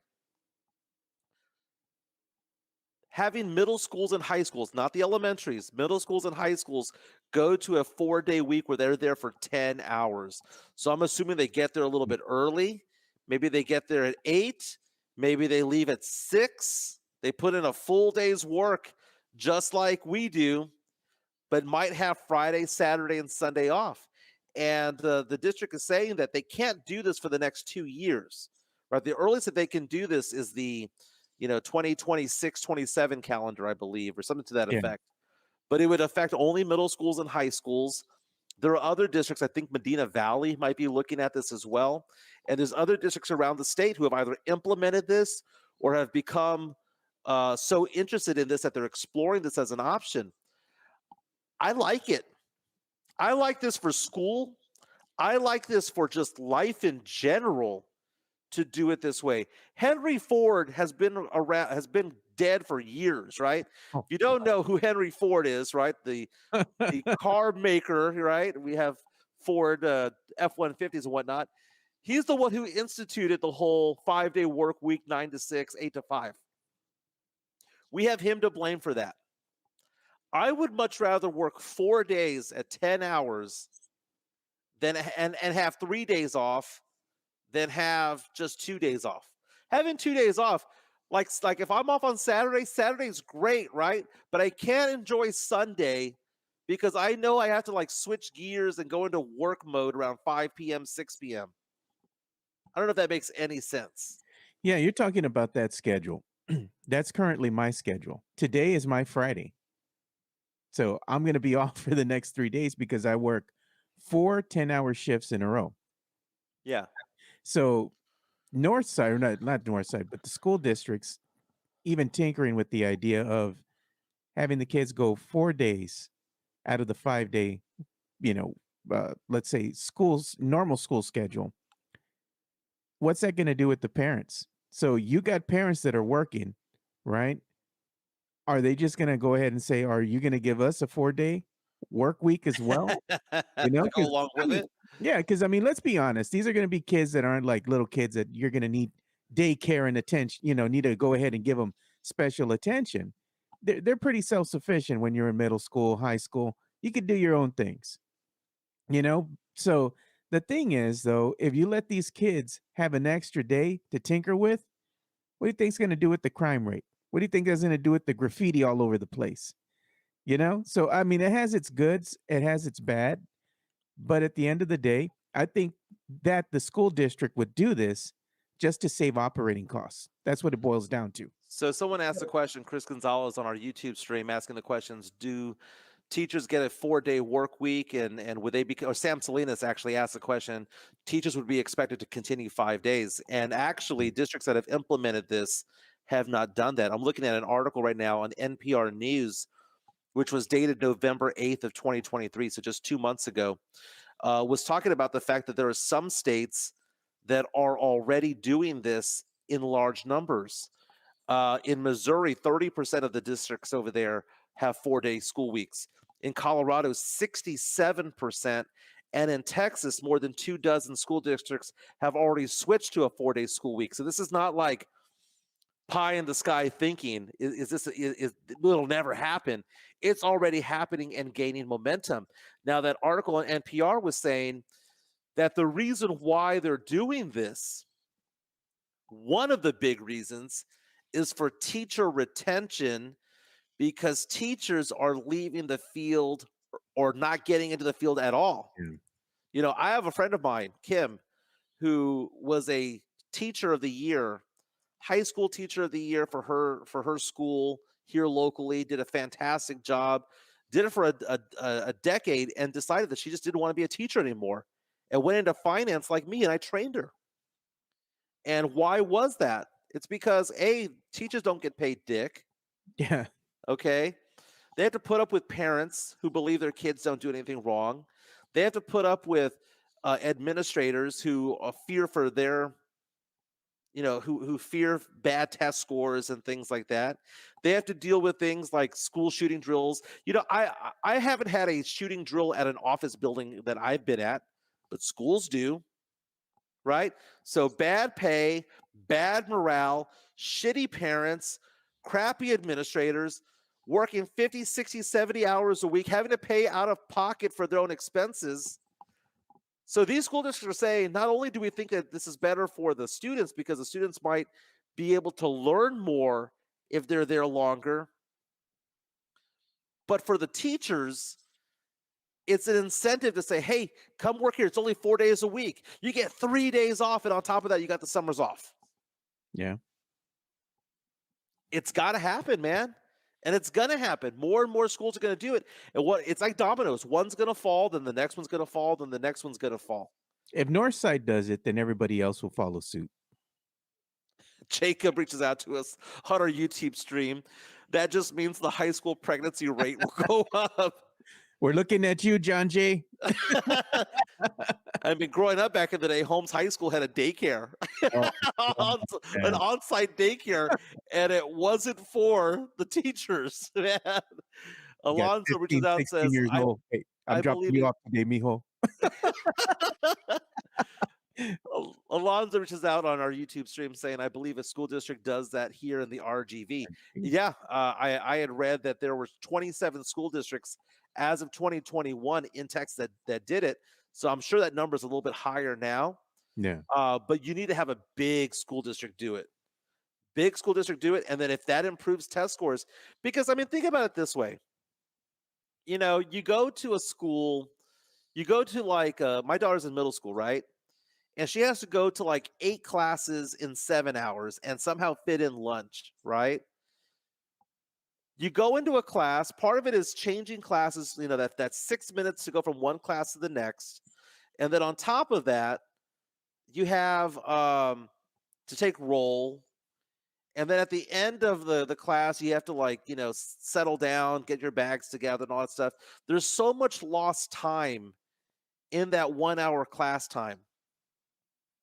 having middle schools and high schools, not the elementaries, middle schools and high schools, go to a 4-day week where they're there for 10 hours. So I'm assuming they get there a little bit early. Maybe they get there at 8. Maybe they leave at 6. They put in a full day's work just like we do, but might have Friday, Saturday, and Sunday off. And the district is saying that they can't do this for the next 2 years, right? The earliest that they can do this is the 2026, 27 calendar, I believe, or something to that effect. But it would affect only middle schools and high schools. There are other districts, I think Medina Valley might be looking at this as well. And there's other districts around the state who have either implemented this or have become so interested in this that they're exploring this as an option. I like it. I like this for school. I like this for just life in general to do it this way. Henry Ford has been around, has been dead for years, right? Oh, If you don't know who Henry Ford is, right? The car maker, right? We have Ford F-150s and whatnot. He's the one who instituted the whole 5-day work week, 9 to 6, 8 to 5. We have him to blame for that. I would much rather work 4 days at 10 hours than and have 3 days off than have just 2 days off. Having 2 days off, like if I'm off on Saturday, Saturday's great, right? But I can't enjoy Sunday because I know I have to like switch gears and go into work mode around 5 p.m., 6 p.m. I don't know if that makes any sense. Yeah, you're talking about that schedule. That's currently my schedule. Today is my Friday. So I'm going to be off for the next 3 days because I work 4 10-hour shifts in a row. Yeah. So North Side, or not North Side, but the school districts even tinkering with the idea of having the kids go 4 days out of the 5-day, let's say normal school schedule. What's that going to do with the parents? So you got parents that are working, right? Are they just going to go ahead and say, are you going to give us a 4-day work week as well? Go along with it. Yeah, because let's be honest. These are going to be kids that aren't like little kids that you're going to need daycare and attention, need to go ahead and give them special attention. They're pretty self-sufficient when you're in middle school, high school. You can do your own things, So the thing is, though, if you let these kids have an extra day to tinker with, what do you think is going to do with the crime rate? What do you think that's going to do with the graffiti all over the place? So, it has its goods, it has its bad. But at the end of the day, I think that the school district would do this just to save operating costs. That's what it boils down to. So someone asked the question, Chris Gonzalez on our YouTube stream asking the questions, do teachers get a 4-day work week and would they be, or Sam Salinas actually asked the question, teachers would be expected to continue 5 days. And actually districts that have implemented this have not done that. I'm looking at an article right now on NPR News, which was dated November 8th of 2023, so just 2 months ago, was talking about the fact that there are some states that are already doing this in large numbers. In Missouri, 30% of the districts over there have 4-day school weeks. In Colorado, 67%. And in Texas, more than 24 school districts have already switched to a 4-day school week. So this is not like pie in the sky thinking, it'll never happen. It's already happening and gaining momentum. Now, that article on NPR was saying that the reason why they're doing this, one of the big reasons, is for teacher retention, because teachers are leaving the field or not getting into the field at all. Yeah. I have a friend of mine, Kim, who was a teacher of the year, high school teacher of the year for her school here locally, did a fantastic job, did it for a decade, and decided that she just didn't want to be a teacher anymore and went into finance like me, and I trained her. And why was that? It's because, A, teachers don't get paid dick. Yeah. Okay? They have to put up with parents who believe their kids don't do anything wrong. They have to put up with administrators who fear for their who fear bad test scores and things like that. They have to deal with things like school shooting drills. I haven't had a shooting drill at an office building that I've been at, but schools do, right? So bad pay, bad morale, shitty parents, crappy administrators working 50, 60, 70 hours a week, having to pay out of pocket for their own expenses. So these school districts are saying, not only do we think that this is better for the students because the students might be able to learn more if they're there longer, but for the teachers, it's an incentive to say, hey, come work here. It's only 4 days a week. You get 3 days off, and on top of that, you got the summers off. Yeah. It's got to happen, man. And it's going to happen. More and more schools are going to do it. And it's like dominoes. One's going to fall, then the next one's going to fall, then the next one's going to fall. If Northside does it, then everybody else will follow suit. Jacob reaches out to us on our YouTube stream. That just means the high school pregnancy rate will go up. We're looking at you, John Jay. I mean, growing up back in the day, Holmes High School had a daycare, an on-site daycare, and it wasn't for the teachers. Man. Alonzo reaches out and says, hey, I'm dropping you off today, mijo. Alonzo reaches out on our YouTube stream saying, I believe a school district does that here in the RGV. Yeah, I had read that there were 27 school districts as of 2021 in Texas that did it. So I'm sure that number is a little bit higher now. Yeah. But you need to have a big school district do it. Big school district do it. And then if that improves test scores, because I mean, think about it this way. You know, you go to a school, you go to like, my daughter's in middle school, right? And she has to go to like 8 classes in 7 hours and somehow fit in lunch, right? You go into a class, part of it is changing classes, you know, that's 6 minutes to go from one class to the next. And then on top of that, you have to take roll. And then at the end of the class, you have to like, you know, settle down, get your bags together and all that stuff. There's so much lost time in that 1 hour class time,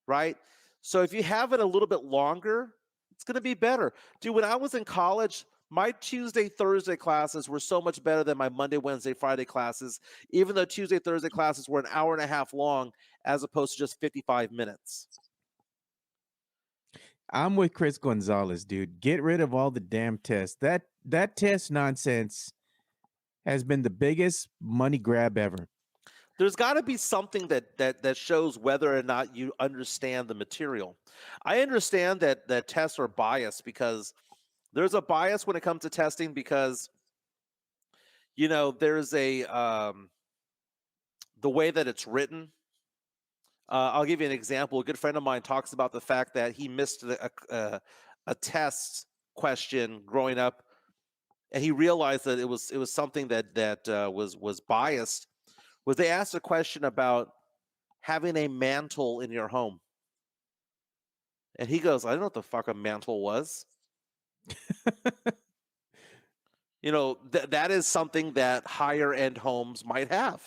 right? So if you have it a little bit longer, it's going to be better. Dude, when I was in college, my Tuesday, Thursday classes were so much better than my Monday, Wednesday, Friday classes, even though Tuesday, Thursday classes were an hour and a half long as opposed to just 55 minutes. I'm with Chris Gonzalez, dude. Get rid of all the damn tests. That test nonsense has been the biggest money grab ever. There's got to be something that shows whether or not you understand the material. I understand that tests are biased because there's a bias when it comes to testing because, you know, there's the way that it's written. I'll give you an example. A good friend of mine talks about the fact that he missed a test question growing up, and he realized that it was something that was biased. Was they asked a question about having a mantle in your home, and he goes, "I don't know what the fuck a mantle was." You know, that is something that higher end homes might have.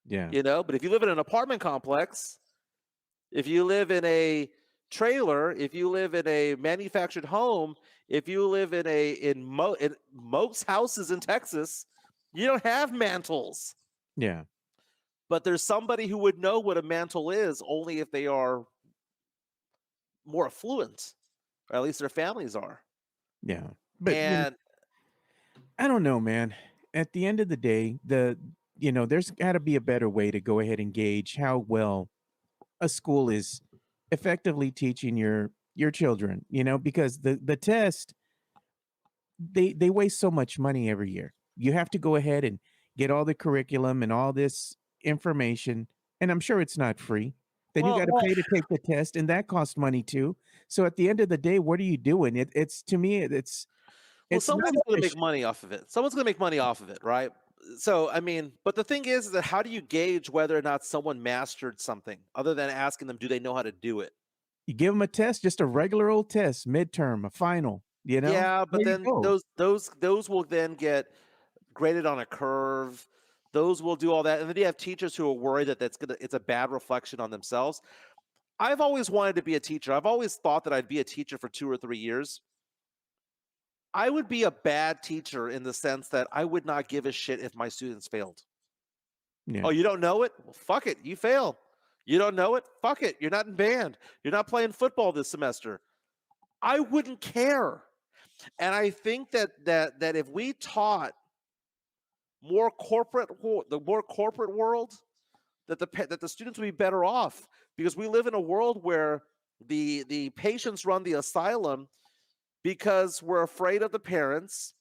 Yeah. You know, but if you live in an apartment complex, if you live in a trailer, if you live in a manufactured home, if you live in most houses in Texas, you don't have mantles. Yeah. But there's somebody who would know what a mantle is only if they are more affluent, or at least their families are. Yeah. But and I don't know, man. At the end of the day, there's got to be a better way to go ahead and gauge how well a school is effectively teaching your children, you know, because the test, they waste so much money every year. You have to go ahead and get all the curriculum and all this information, and I'm sure it's not free. Then you got to pay to take the test, and that costs money too. So at the end of the day, what are you doing? It's to me, it's someone's going to make money off of it. Someone's going to make money off of it, right? So, I mean, but the thing is that how do you gauge whether or not someone mastered something other than asking them, do they know how to do it? You give them a test, just a regular old test, midterm, a final, you know? Yeah, but then those will then get graded on a curve. Those will do all that. And then you have teachers who are worried that it's a bad reflection on themselves. I've always wanted to be a teacher. I've always thought that I'd be a teacher for 2 or 3 years. I would be a bad teacher in the sense that I would not give a shit if my students failed. Yeah. Oh, you don't know it? Well, fuck it. You fail. You don't know it? Fuck it. You're not in band. You're not playing football this semester. I wouldn't care. And I think that if we taught the more corporate world, that the students would be better off, because we live in a world where the patients run the asylum because we're afraid of the parents,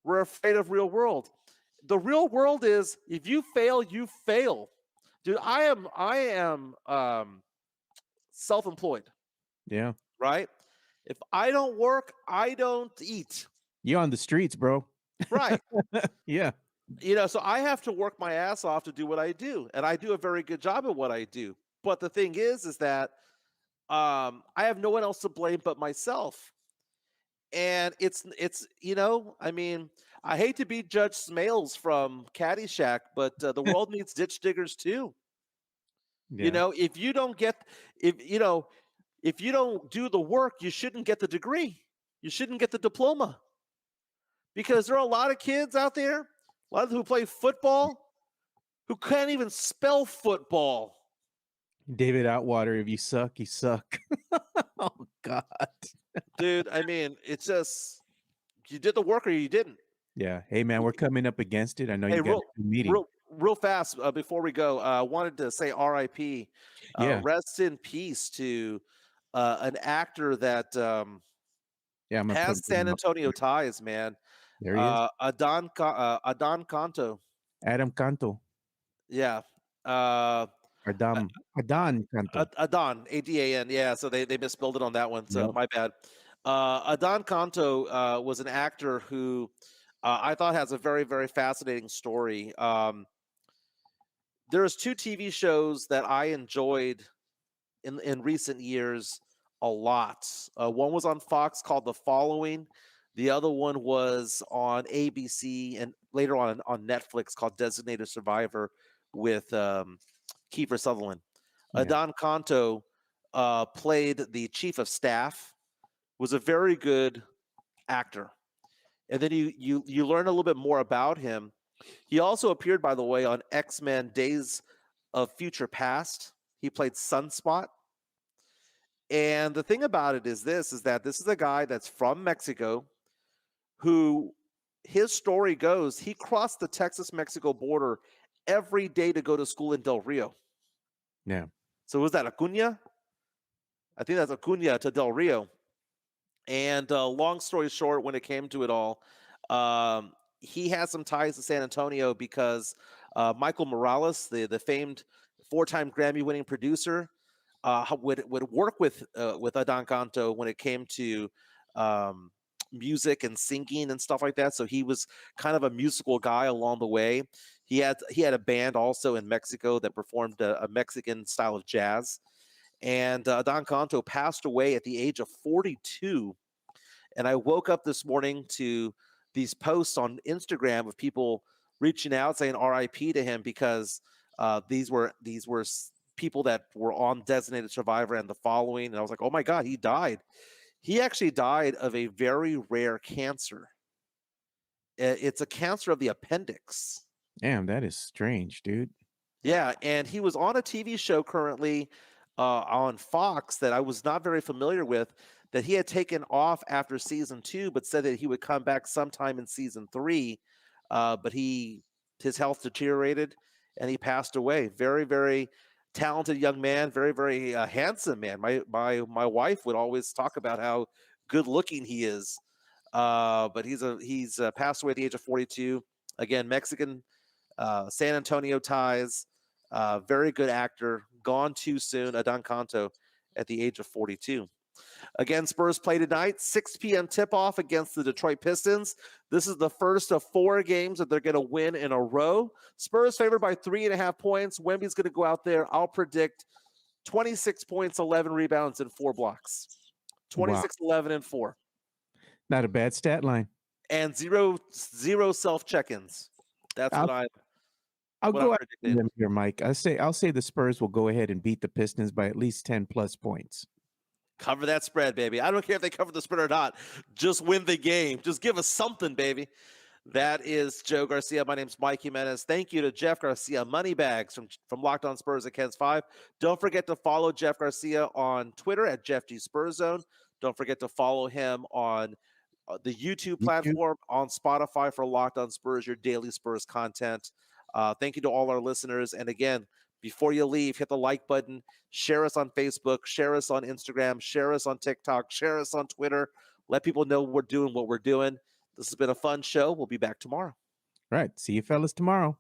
we're afraid of real world. The real world is, if you fail, you fail. Dude, I am self-employed, Yeah. right? If I don't work, I don't eat. You're on the streets, bro. Right. Yeah. So I have to work my ass off to do what I do, and I do a very good job at what I do. But the thing is that I have no one else to blame but myself. And it's I mean, I hate to be Judge Smales from Caddyshack, but the world needs ditch diggers too. Yeah. If you don't do the work, you shouldn't get the degree. You shouldn't get the diploma, because there are a lot of kids out there, a lot of them who play football, who can't even spell football. David Atwater, if you suck, you suck. Oh God. Dude, I mean, it's just, you did the work or you didn't. Yeah. Hey man, we're coming up against it. I know Hey, you got a meeting. real fast before we go, I wanted to say R.I.P. Yeah. Rest in peace to an actor that Yeah, I'm gonna has put San him up. Antonio ties, man. There he is. Adon Canto. Adam Canto. Yeah. Adon Canto. Adon, A-D-A-N. Yeah, so they misspelled it on that one, so Yep. my bad. Adon Canto was an actor who I thought has a very, very fascinating story. There's 2 TV shows that I enjoyed in recent years a lot. One was on Fox called The Following. The other one was on ABC and later on Netflix called Designated Survivor with Kiefer Sutherland. Yeah. Adon Canto played the chief of staff, was a very good actor. And then you learn a little bit more about him. He also appeared, by the way, on X-Men Days of Future Past. He played Sunspot. And the thing about it is that this is a guy that's from Mexico who, his story goes, he crossed the Texas-Mexico border every day to go to school in Del Rio. Yeah. So was that Acuna? I think that's Acuna to Del Rio. And long story short, when it came to it all, he has some ties to San Antonio because Michael Morales, the famed 4-time Grammy-winning producer, would work with Adon Canto when it came to music and singing and stuff like that. So he was kind of a musical guy along the way. He had a band also in Mexico that performed a Mexican style of jazz. And Adon Canto passed away at the age of 42. And I woke up this morning to these posts on Instagram of people reaching out saying RIP to him because these were people that were on Designated Survivor and The Following. And I was like, oh my God, he died. He actually died of a very rare cancer. It's a cancer of the appendix. Damn, that is strange, dude. Yeah, and he was on a TV show currently on Fox that I was not very familiar with, that he had taken off after season 2, but said that he would come back sometime in season 3. But his health deteriorated and he passed away. Very, very talented young man, very, very handsome man. My wife would always talk about how good looking he is. But he's passed away at the age of 42. Again, Mexican, San Antonio ties, very good actor, gone too soon. Adon Canto at the age of 42. Again, Spurs play tonight, 6 p.m. tip-off against the Detroit Pistons. This is the first of 4 games that they're going to win in a row. Spurs favored by 3.5 points. Wemby's going to go out there. I'll predict 26 points, 11 rebounds, and 4 blocks. 26, 11, and 4. Not a bad stat line. And zero self-check-ins. That's I'll go out predicting. them here, Mike. I'll say the Spurs will go ahead and beat the Pistons by at least 10 plus points. Cover that spread, baby. I don't care if they cover the spread or not. Just win the game. Just give us something, baby. That is Joe Garcia. My name's Mike Jimenez. Thank you to Jeff Garcia, Moneybags from Locked On Spurs at Ken's 5. Don't forget to follow Jeff Garcia on Twitter at Jeff G Spurs Zone. Don't forget to follow him on the YouTube YouTube. platform, on Spotify for Locked On Spurs, your daily Spurs content. Thank you to all our listeners. And again, before you leave, hit the like button, share us on Facebook, share us on Instagram, share us on TikTok, share us on Twitter. Let people know we're doing what we're doing. This has been a fun show. We'll be back tomorrow. Right. See you fellas tomorrow.